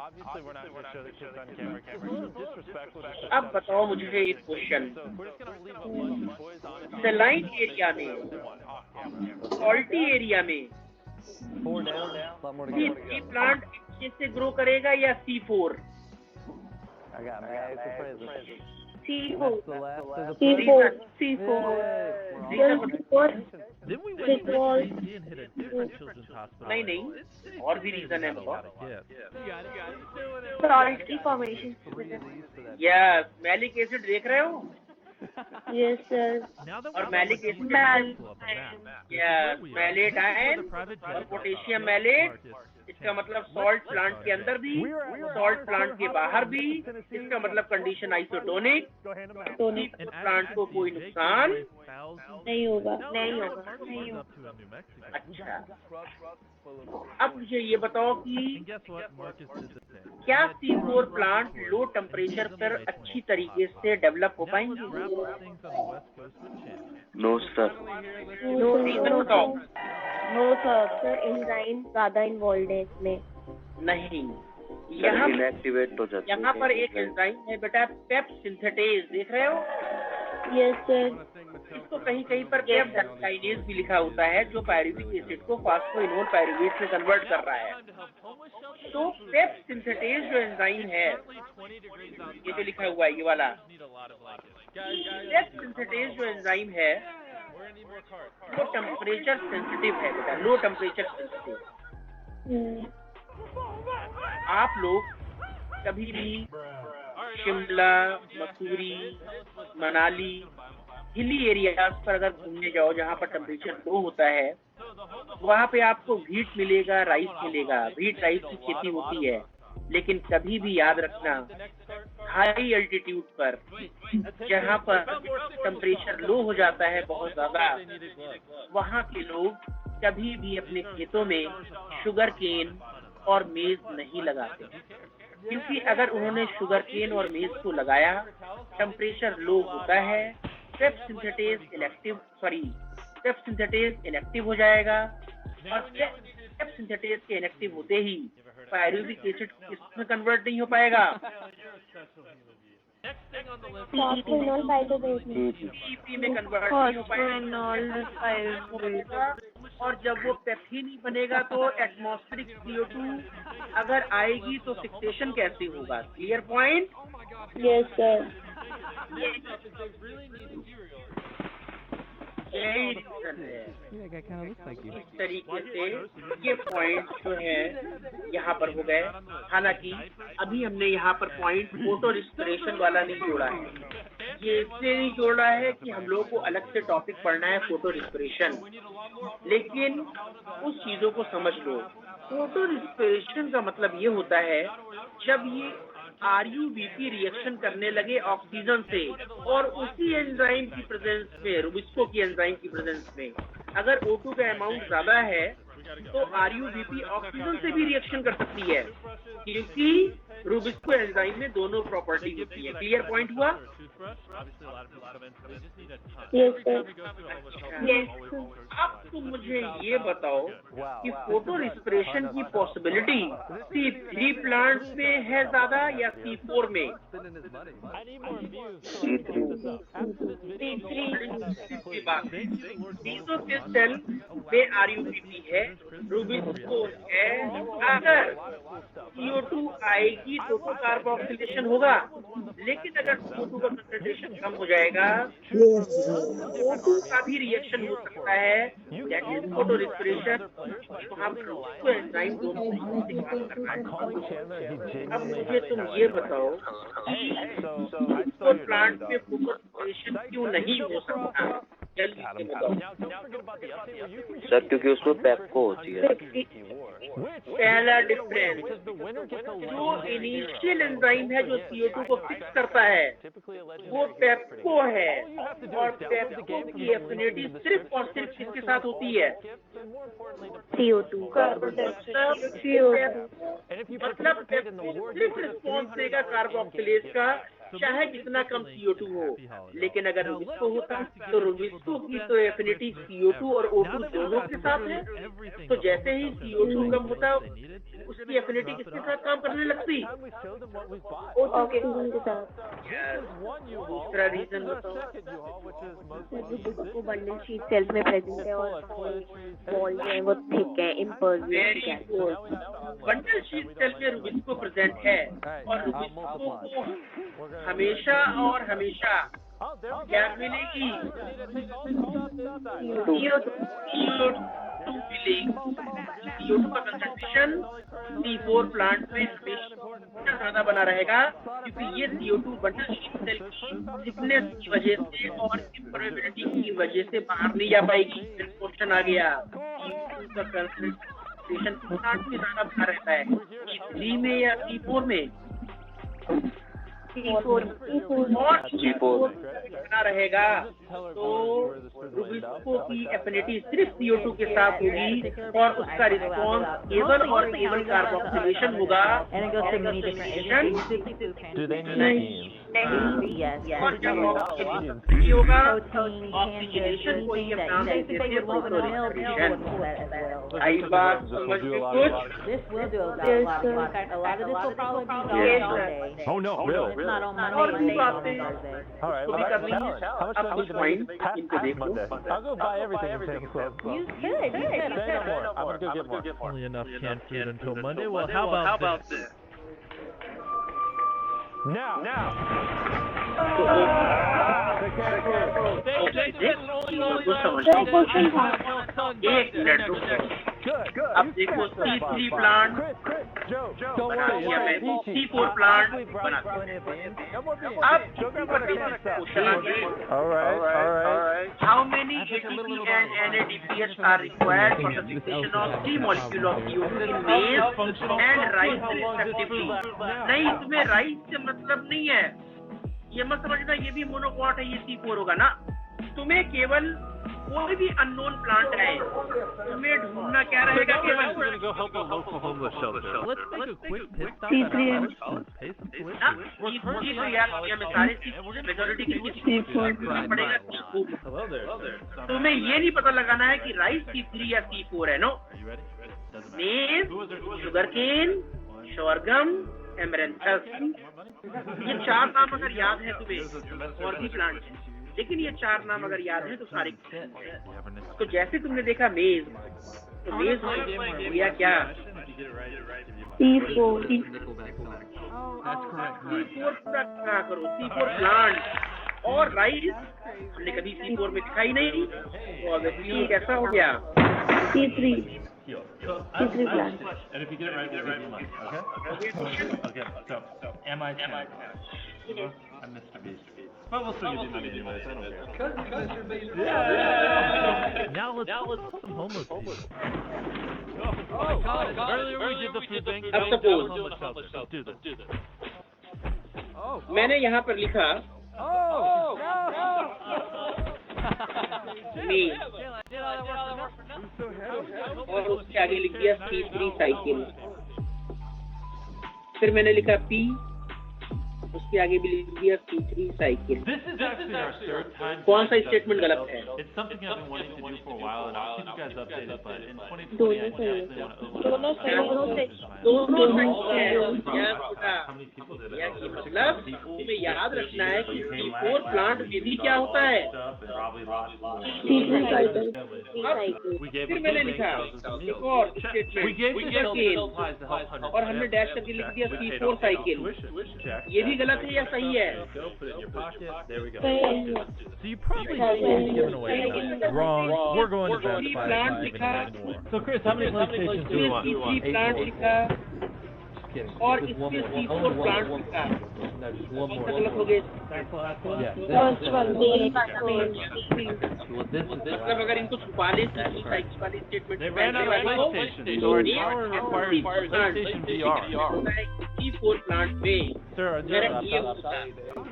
D: Obviously we're not going to show the kids on camera. It's a little disrespectful to
A: अब बताओ मुझे एक question,
D: So we're just going to leave a bunch of toys on it.
A: Saline area में, salty area में
D: Four down, a lot more to
A: C3 plant अच्छे से grow करेगा या C4?
D: I got bags of presents.
B: C4.
D: The last of the
B: C4. C4.
F: Then we went to AT&T and hit a different children's hospital.
A: नहीं नहीं, और भी reason है
F: Got a
A: बहुत।
F: lot of gifts.
B: Salty formation.
A: Yes, malic acid देख रहे हो?
B: Yes, sir.
F: Now that
A: और
F: we're
A: malic
F: done with
A: acid,
F: the pull up a map.
A: Yes, malate ion
F: The private
A: और
F: jet
A: पोटेशियम मैलेट, इसका मतलब salt plant के अंदर भी, सॉल्ट प्लांट के बाहर भी, इसका मतलब कंडीशन आइसोटोनिक, प्लांट को कोई नुकसान
B: नहीं होगा।
F: नहीं होगा।
A: अच्छा। अब मुझे ये बताओ कि
F: And guess what? Marcus did the same.
A: क्या C4 प्लांट लो टेम्परेचर पर अच्छी तरीके से डेवलप हो
F: Now let's
A: पाएंगे?
F: wrap up things on the West Coast with Chan.
G: No, sir.
A: No reason बताओ।
B: नो सर, एंजाइम ज्यादा इन्वॉल्व है इसमें।
A: नहीं, यहाँ
G: इनएक्टिवेट हो जाते हैं।
A: यहाँ पर एक एंजाइम है बेटा, पेप सिंथेटेज, देख रहे हो?
B: Yes sir.
A: इसको कहीं कहीं पर पेप डाइकाइनेज भी लिखा होता है, जो पायरुविक एसिड को फास्फोइनोल पायरुवेट में कन्वर्ट कर रहा है। तो पेप सिंथेटेज जो एंजाइम है, ये जो लिखा हुआ है ये वाला, पेप सिंथेटेज जो एंजाइम है वो टेम्परेचर सेंसिटिव है बेटा, लो टेम्परेचर सेंसिटिव। आप लोग कभी भी शिमला, मसूरी, मनाली, हिली एरियाज पर अगर घूमने जाओ जहाँ पर टेम्परेचर लो होता है, वहाँ पे आपको व्हीट मिलेगा, राइस मिलेगा। व्हीट राइस की खेती होती है, लेकिन कभी भी याद रखना, हाई एल्टीट्यूड पर जहाँ पर टेम्परेचर लो हो जाता है बहुत ज्यादा, वहाँ के लोग कभी भी अपने खेतों में शुगर केन और मेज नहीं लगाते, क्योंकि अगर उन्होंने शुगर केन और मेज को लगाया, टेम्परेचर लो होता है, पेप सिंथेटेज इनएक्टिव हो जाएगा, और पेप सिंथेटेज के इनएक्टिव होते ही पायरुविक एसिड किसमें कन्वर्ट नहीं हो पाएगा? पीपी में कन्वर्ट नहीं हो पाएगा। और जब वो पेप्सी नहीं बनेगा तो एटमॉस्फेरिक CO2 अगर आएगी तो फिक्सेशन कैसे होगा? Clear point?
B: Yes sir.
A: यही रीजन है। इस तरीके से ये पॉइंट जो है यहाँ पर हो गए। हालांकि अभी हमने यहाँ पर पॉइंट फोटो रिस्पिरेशन वाला नहीं जोड़ा है। ये इसलिए नहीं जोड़ा है कि हम लोगों को अलग से टॉपिक पढ़ना है फोटो रिस्पिरेशन, लेकिन उस चीजों को समझ लो। फोटो रिस्पिरेशन का मतलब ये होता है जब ये RUBP रिएक्शन करने लगे ऑक्सीजन से, और उसी एंजाइम की प्रेजेंस में, रुबिस्को की एंजाइम की प्रेजेंस में, अगर O2 का अमाउंट ज्यादा है तो RUBP ऑक्सीजन से भी रिएक्शन कर सकती है, क्योंकि रुबिस्को एंजाइम में दोनों प्रॉपर्टी होती है। क्लियर पॉइंट हुआ? अब तुम मुझे ये बताओ कि फोटो रिस्पिरेशन की पॉसिबिलिटी C3 प्लांट्स में है ज्यादा या C4 में? मेसोफिल सेल में RUBP है, रुबिस्को है। अगर CO2 आएगी ही टोटल कार्बोक्सिलेशन होगा, लेकिन अगर CO2 का कंसंट्रेशन कम हो जाएगा तो O2 का भी रिएक्शन हो सकता है, दैट इज फोटो रेस्पिरेशन। वहाँ पर उसको एंजाइम दोनों से काम करना है। अब मुझे तुम ये बताओ कि प्लांट में फोटो रेस्पिरेशन क्यों नहीं हो सकता? जल्दी से बताओ।
G: सर क्योंकि उसमें पेप्को होती है।
A: पहला डिफरेंस, जो इनिशियल एंजाइम है जो CO2 को फिक्स करता है वो पेप्को है, और पेप्को की एफिनिटी सिर्फ और सिर्फ किसके साथ होती है?
E: CO2
A: मतलब पेप्को सिर्फ रिस्पॉन्स देगा कार्बोक्सिलेज का, चाहे जितना कम CO2 हो। लेकिन अगर रुबिस्को होता तो रुबिस्को की तो एफिनिटी CO2 और O2 दोनों के साथ है, तो जैसे ही CO2 कम होता उसकी एफिनिटी किसके साथ काम करने लगती?
E: ऑक्सीजन के साथ।
A: दूसरा रीजन बताओ।
E: रुबिस्को बंडल शीट सेल्स में प्रेजेंट है और वॉल जो है वो थिक है, इम्पर्वियस है।
A: बंडल शीट सेल में रुबिस्को प्रेजेंट है, और रुबिस्को हमेशा और हमेशा क्या मिलेगी? CO2 का कंसंट्रेशन C4 प्लांट में हमेशा ज्यादा बना रहेगा, क्योंकि ये CO2 बंडल शीट सेल की थिकनेस की वजह से और इम्पर्मेबिलिटी की वजह से बाहर नहीं जा पाएगी। फिर क्वेश्चन आ गया, CO2 का कंसंट्रेशन प्लांट में ज्यादा बना रहता है, C3 में या C4 में?
E: C4
A: बना रहेगा। तो रुबिस्को की एफिनिटी सिर्फ CO2 के साथ होगी, और उसका रिस्पॉन्स केवल और केवल कार्बोक्सिलेशन होगा। और जब ऑक्सीजन होगा, ऑक्सीजनेशन को ये नाम देते हैं फोटोरेस्पिरेशन। आई बात समझ में कुछ?
D: Oh no, really?
A: और भी बातें
D: All right,
A: उसको भी करनी है।
D: how much
A: अब
D: do I
A: कुछ
D: need to
A: पॉइंट
D: make
A: इनको देख लो।
D: Monday? I'll go buy everything in Sam's Club.
E: You should.
D: Say no more. I'm gonna go get more.
F: Only enough canned food until Monday. Well, how about this?
D: Now.
A: एक minute रुको। अब देखो C3 plant बना दिया मैंने, C4 plant बना दिया। अब क्वेश्चन आ गया,
D: All right.
A: how many ATP and NADPH are required for the fixation of 3 molecules of CO2 in maize and rice respectively? नहीं, इसमें राइस से मतलब नहीं है, ये मत समझना ये भी मोनोक्वाट है, ये C4 होगा ना। तुम्हें केवल कोई भी अननोन प्लांट है, तुम्हें ढूंढना क्या रहेगा? केवल
F: We're gonna go help a local homeless shelter. Let's take a quick pit stop
B: C3
F: at our
B: and
F: house, pay some tuition.
A: ना,
F: We're
A: ये
F: currently
A: तो
F: at
A: यार
F: college
A: दुनिया में सारे
F: and we're gonna
A: मेजोरिटी की
B: C4
A: पड़ेगा C4।
F: Hello there.
A: तुम्हें ये नहीं पता लगाना है कि राइस C3 या C4 है। No,
F: Are you ready?
A: Maize, sugarcane, sorghum, amaranthus, ये 4 नाम अगर याद है तुम्हें, और भी प्लांट है, लेकिन ये 4 नाम अगर याद है तो सारे। तो जैसे तुमने देखा मेज, तो मेज हुआ क्या?
B: C4
A: C4 पूरा क्या करो, C4 प्लांट। और राइस हमने कभी C4 में दिखाई नहीं, तो अब ये कैसा हो गया?
B: C3 plant.
F: And if you get it right, we'll give you money, okay? Okay, so, MI10. I missed a beat. But we'll still give you money anyway, so I don't care. Yeah! Now let's put some homeless people. Oh my God! Earlier we did the food bank, now we've got a homeless shelter. Let's do this.
A: मैंने यहाँ पर लिखा मेज, और उसके आगे लिख दिया C3 साइकिल। फिर मैंने लिखा P, उसके आगे भी लिख दिया C3 cycle.
F: This is actually our third time.
A: कौन सा स्टेटमेंट गलत है?
F: It's something I've been wanting to do for a while, and I'll keep you guys updated. But in 2020, I
E: दोनों
F: definitely
E: सही
F: want to open
B: दोनों
F: up.
B: सही
F: How many people did it?
A: मतलब तुम्हें याद रखना है कि C4 प्लांट विधि क्या होता है?
E: C3 साइकिल
F: We gave
A: फिर
F: the
A: मैंने
F: food
A: लिखा
F: bank shelters and
A: एक
F: meals.
A: और
F: Check.
A: Statement
F: We gave the shelter
A: again,
F: supplies to help hundreds
A: और
F: of
A: हमने
F: families.
A: डैश करके लिख दिया
F: We paid
A: C4
F: off
A: cycle.
F: tuition. Check.
A: ये भी गलत है या सही है?
F: Go put it in your pocket. There we go.
B: सही है।
F: So you probably think he's giving away money. Wrong. We're going to Best Buy
A: plant
F: and
A: लिखा,
F: more. So Chris, how many PlayStations do you want?
A: C3 plant लिखा और इसमें C4 plant लिखा।
F: No, just one more.
A: गलत हो गए।
F: Yeah.
B: First one
A: मतलब अगर इनको छुपा ले C3 साइकिल वाले statement
F: They ran out of PlayStation, so our tower requires PlayStation VR.
A: C4 plant में
F: Sir, are
A: मेरा
F: there
A: ये
F: laptops?
A: होता है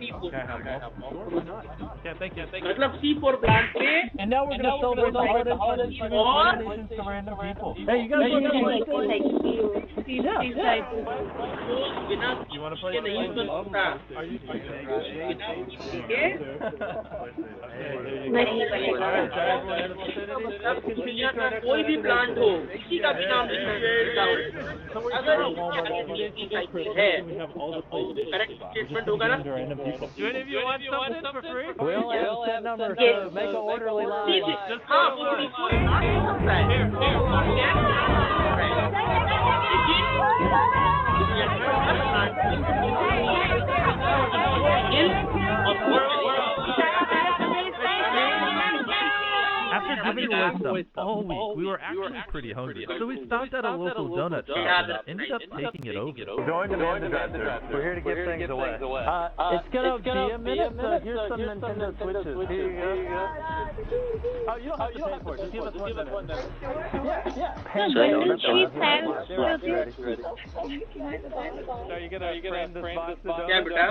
A: C4
F: Can I have multiple? Sure, why not? Yeah, thank you.
A: मतलब C4 plant में
F: And now we're gonna celebrate the holidays by distributing PlayStations to random people. Hey, you guys want to play?
A: बिना
F: You want to play?
A: ये नहीं बन सकता।
F: Are you
A: बिना
F: ठीक है?
E: नहीं
F: Alright, so everyone in the vicinity, let's continue
A: दुनिया
F: to
A: का
F: our next
A: कोई भी
F: activity.
A: प्लांट हो किसी का भी नाम लिखना है। अगर इसकी साइकिल है करेक्ट स्टेटमेंट होगा ना।
F: Do any of you want something for free?
D: We only have a set number, so make an orderly line.
A: हाँ वो C4 प्लांट हो सकता है।
F: After giving away stuff all week, we were actually pretty hungry, so we stopped at a local donut shop and ended up taking it over.
D: Going to the drive-thru. We're here to give things away. It's gonna be a minute, so here's some Nintendo Switches. Here you go. Oh, you don't have to pay for it. Just give us 1 minute.
B: bundle sheet sells
D: So you gonna frame this box of
A: क्या
D: donuts?
A: बेटा?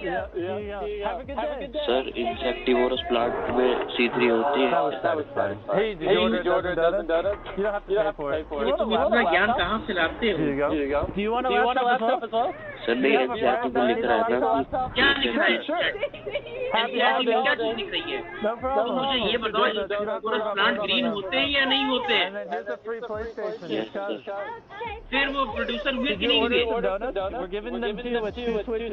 D: Yeah, here you go. Have a good day.
G: Sir insectivorous plant में C3 होती है।
D: That was satisfying. Hey, did you order a dozen donuts? You don't have to pay for it.
A: अपना ज्ञान कहाँ से लाते हो?
D: Here you go. Do you want a laptop as well?
G: Sir नहीं exact को लिख रहा था
A: क्या लिख रहा है?
D: Happy
A: क्या
D: holidays.
A: चीज लिख रही है?
D: No problem.
A: मुझे ये बताओ पूरा प्लांट ग्रीन होते हैं या नहीं होते हैं?
D: And then here's a free PlayStation.
G: Yes,
D: Just
G: sir.
A: फिर वो प्रोड्यूसर हुए
D: Did
A: कि
D: you
A: नहीं
D: order
A: हुए?
D: some donuts? We're giving them to you with 2 switches.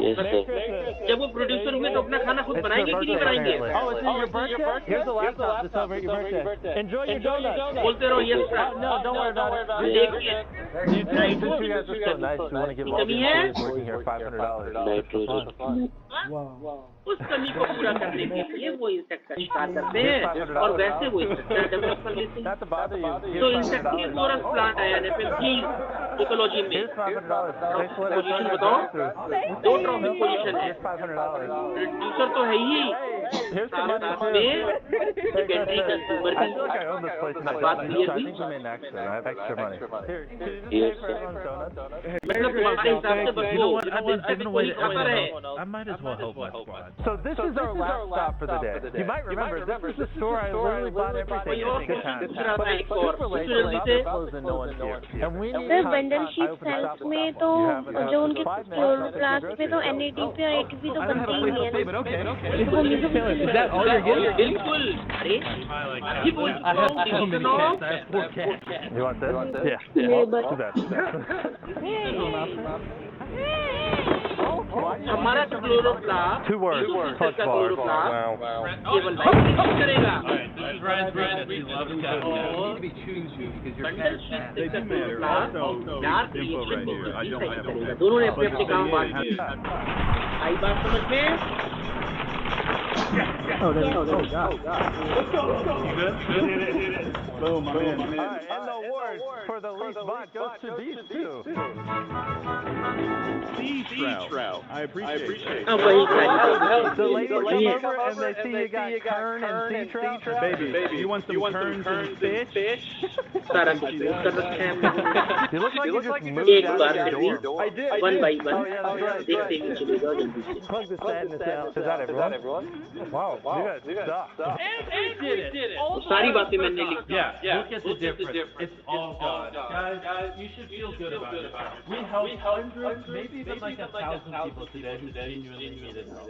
G: Yes,
D: Merry
G: sir.
D: Christmas.
A: जब वो प्रोड्यूसर हुए तो अपना खाना खुद बनाएंगे कि नहीं बनाएंगे?
D: Oh, it's your birthday? Here's a laptop to celebrate your birthday. Enjoy your donuts.
A: बोलते रहो yes
D: Oh, no, don't worry about it.
A: देखिए
D: You too. Since you guys are so nice, we want to give all the employees working here $500.
A: उस कमी को पूरा करने के लिए वो इंसेक्ट का शिकार करते हैं और वैसे वो इंसेक्ट डेवलप कर लेते हैं।
D: Not to bother you.
A: तो
D: Here's
A: इंसेक्टिवोरस
D: $500.
A: प्लांट आया NFL की इकोलॉजी में
D: Here's $500. Thanks for letting us
A: position
D: run your
A: बताओ।
D: drive-thru.
A: दो ट्रॉफी पोजीशन है।
D: Here's $500.
A: प्रोड्यूसर तो है ही
D: Here's some money
A: साथ
D: too.
A: में secondary consumer
D: I feel like I own this place myself, so I think we made an extra. I have extra money. Here, can you just pay for everyone's donuts?
A: मतलब तुम्हारे हिसाब से बस
F: You know
A: वो
F: what? I've been giving away to
A: खाता रहे।
F: everyone else. I might as well help my squad.
D: So this is our last stop for the day. You might remember, this is the store I literally bought everything at. Good times. But it's super late, so it's closed and no one's here. And we need
B: sir
D: time.
B: Bundle
D: I
B: sheet
D: opened the
B: sales
D: shop
B: में
D: with
B: तो
D: you have enough
B: जो उनके
D: 5 minutes
B: chloroplast
D: to
B: में तो NADP और ATP तो बनते ही नहीं है ना।
F: okay.
B: तो वो मुझे
F: Is that all you're getting?
A: बिल्कुल अरे अभी बोल
F: I have so many cats. I have 4 cats.
D: You want this? Yeah.
B: Neighbor.
D: Too bad.
A: हमारा chloroplast
D: 2 words. Plus bar.
A: Chloroplast
D: Wow.
A: केवल लाइट नहीं करेगा।
F: Alright, this is Ryan's weakness. He loves cats.
A: Bundle sheath से chloroplast dark reaction को decide करेगा। दोनों ने अपने अपने काम बांट लिए। आई बात समझ में?
D: Alright, and the award for the least bot goes to these two.
H: I appreciate
A: अब वही
D: The ladies come over and they see you got Kern and sea trout.
H: Baby, you want some Kerns and fish?
A: सारा कुछ कर रखे हैं हमने।
D: You look like you just moved
A: एक
D: out
A: bar
D: of
A: फिर
D: your
A: भी
D: door.
H: I did.
A: One by
D: Oh,
A: one
D: yeah, that's right.
A: देखते हुए चले जाओ जल्दी से।
D: Plug the sadness out. Is that everyone? Wow. You guys suck.
F: And we did it.
A: वो सारी बातें मैंने लिख दी।
F: Yeah, look at the difference. It's all God. Guys, you should feel good about yourself. We helped hundreds, maybe even like 1,000 people today who genuinely needed help.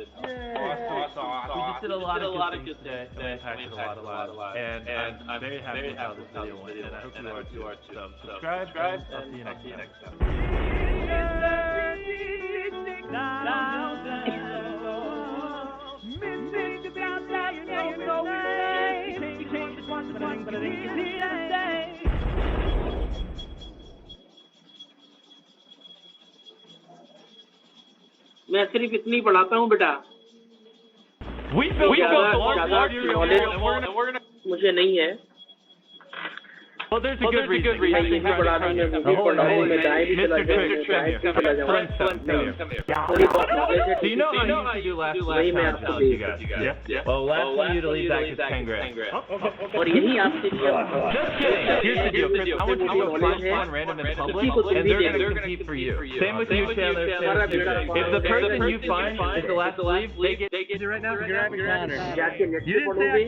F: Awesome. We just did a lot of good things today, and we impacted a lot of lives. And I'm very happy with how this video went, and I hope you are too. So subscribe, and I'll see you next time.
A: मैं सिर्फ इतनी पढ़ाता हूँ बेटा,
F: We built
A: ज़्यादा
F: the
A: knowledge मुझे नहीं है।
F: Well, there's a good reason.
A: मैं ये भी पढ़ा दूँ, मैं वो भी पढ़ा दूँ, मैं दाएं भी चला जाऊँ, मैं बाएं भी चला जाऊँ। थोड़ी बहुत नॉलेज है।
F: Do you know how you used to do last
A: वही मैं
F: challenge
A: आपको
F: you
A: they
F: guys? Yeah. Well, last one you to leave that is 10 grand.
A: और यही आपके लिए
F: Just kidding. Here's the deal, Chris. I want you to go find random in public, and they're going to compete for you. Same with you, Chandler. If the person you find is the last to leave, they get it right now.
A: जाके net से पढ़ोगे,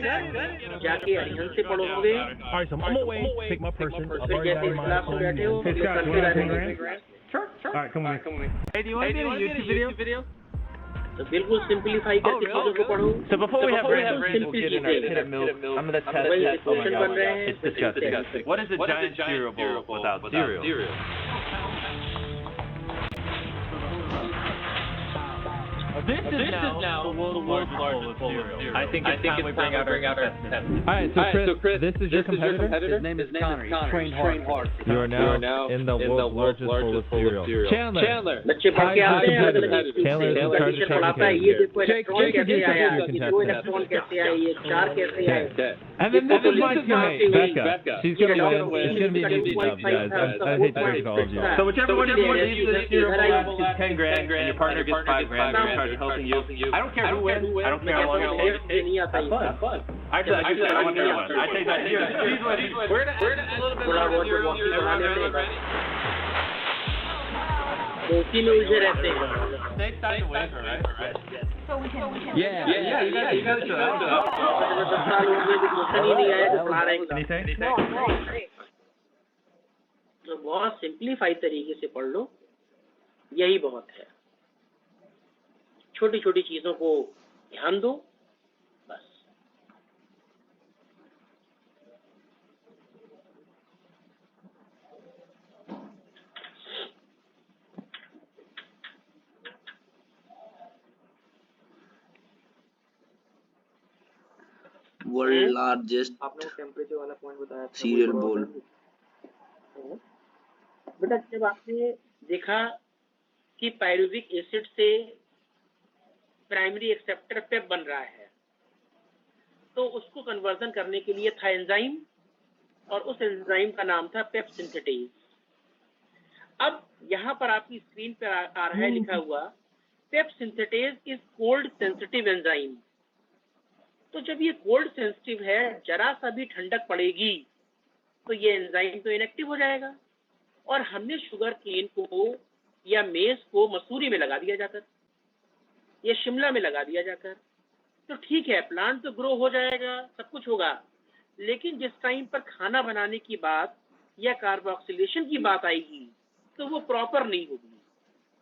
A: जाके अरिहंत से पढ़ोगे,
D: All right, so I'm gonna wait. Take my person. I'll
A: फिर
D: already
A: जैसे
D: got
A: इस
D: my
A: class में बैठे हो,
D: Hey,
A: तो
D: Scott, you
A: करते
D: want to
A: रहेंगे।
D: Sure. All right, come with me.
F: Hey, do you want to do a YouTube video?
A: तो बिल्कुल सिंपलीफाई करके चीजों को पढ़ो।
F: So before we have random
A: बिल्कुल
F: people get in our
A: simple
F: pit of milk, I'm going to test
A: वही
F: it. Oh my
A: question
F: God.
A: बन रहे हैं,
F: It's disgusting. What is a giant cereal bowl without cereal? This is now the world's largest bowl of cereal. I think it's time we bring out our contestant.
D: All right, so Chris, this is your competitor.
I: His name is Connor. He's trained hard.
D: You are now in the world's largest bowl of cereal. Chandler.
A: बच्चे पढ़ के आते हैं, अलग अलग
D: Chandler is in charge of
A: पढ़ाता है, ये देखो
D: Jake,
A: इलेक्ट्रॉन कैसे
D: introduce
A: आया,
D: your
A: ये दो इलेक्ट्रॉन कैसे आए, ये चार कैसे आए।
D: And then this is my teammate, Becca. She's gonna win. It's gonna be an easy job, guys. I hate to break it to all of you.
F: So whichever one of you leaves this cereal bowl gets 10 grand, and your partner gets 5 grand. We're in charge of helping you. I don't care who wins. I don't care how long it takes.
A: नहीं आता ये fun।
F: Actually, I want everyone. I take that. She's winning. We're gonna add a little bit
A: थोड़ा
F: more
A: बहुत
F: cereal.
A: Walkie बना
F: Everyone
A: लेते
F: ready?
A: हैं, तो उसी में उलझे रहते हैं।
F: They start to waver, right?
D: Yeah.
F: You guys should.
A: 10 साल हो गए, तो क्वेश्चन ही नहीं आया, तो पढ़ा रहे हैं।
D: Anything?
A: तो बहुत सिंपलीफाई तरीके से पढ़ लो, यही बहुत है। छोटी छोटी चीजों को ध्यान दो, बस।
C: वर्ल्ड लार्जेस्ट
A: आपने वो टेम्परेचर वाला पॉइंट बताया था,
C: सीरियल बोल।
A: बेटा जब आपने देखा कि पायरुविक एसिड से प्राइमरी एक्सेप्टर पेप बन रहा है, तो उसको कन्वर्जन करने के लिए था एंजाइम, और उस एंजाइम का नाम था पेप सिंथेटेज। अब यहाँ पर आपकी स्क्रीन पर आ रहा है लिखा हुआ PEP synthetase is cold sensitive enzyme. तो जब ये कोल्ड सेंसिटिव है, जरा सा भी ठंडक पड़ेगी तो ये एंजाइम तो इनएक्टिव हो जाएगा। और हमने शुगर केन को या मेज को मसूरी में लगा दिया जाकर या शिमला में लगा दिया जाकर, तो ठीक है, प्लांट तो ग्रो हो जाएगा, सब कुछ होगा, लेकिन जिस टाइम पर खाना बनाने की बात या कार्बोक्सिलेशन की बात आएगी तो वो प्रॉपर नहीं होगी।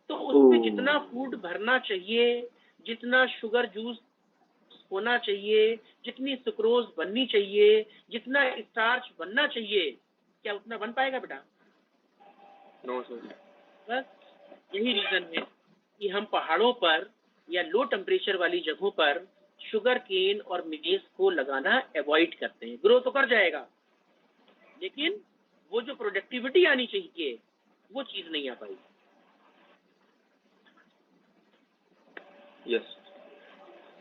A: तो उसमें जितना फूड भरना चाहिए, जितना शुगर जूस होना चाहिए, जितनी सुक्रोज बननी चाहिए, जितना स्टार्च बनना चाहिए, क्या उतना बन पाएगा बेटा? No sir. बस यही रीजन है कि हम पहाड़ों पर या लो टेम्परेचर वाली जगहों पर शुगर केन और मेज को लगाना अवॉइड करते हैं। ग्रो तो कर जाएगा, लेकिन वो जो प्रोडक्टिविटी आनी चाहिए वो चीज नहीं आ पाएगी।
C: यस।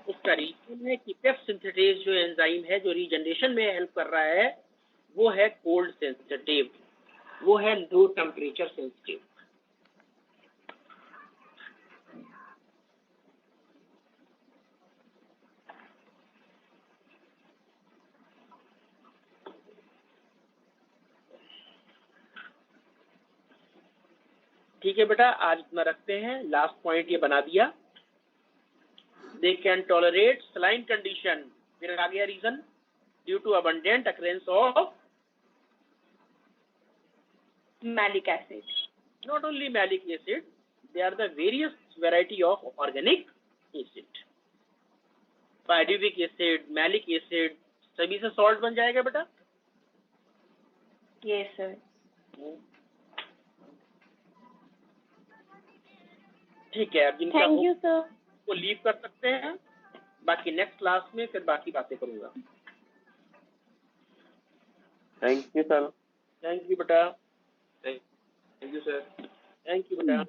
A: उसका रीजन है कि पेप सिंथेटेज जो एंजाइम है, जो रीजनरेशन में हेल्प कर रहा है, वो है कोल्ड सेंसिटिव, वो है लो टेम्परेचर सेंसिटिव। ठीक है बेटा, आज इतना रखते हैं। लास्ट पॉइंट ये बना दिया They can tolerate saline condition. फिर आ गया reason due to abundant occurrence of
E: Malic acid.
A: not only malic acid, they are the various variety of organic acid. Pyruvic acid, malic acid, सभी से salt बन जाएगा बेटा?
E: Yes, sir.
A: ठीक है, अब जिनका
B: Thank you, sir.
A: वो लीव कर सकते हैं, बाकी नेक्स्ट क्लास में फिर बाकी बातें करूंगा।
G: Thank you sir.
A: Thank you बेटा। Thank you sir. Thank you बेटा।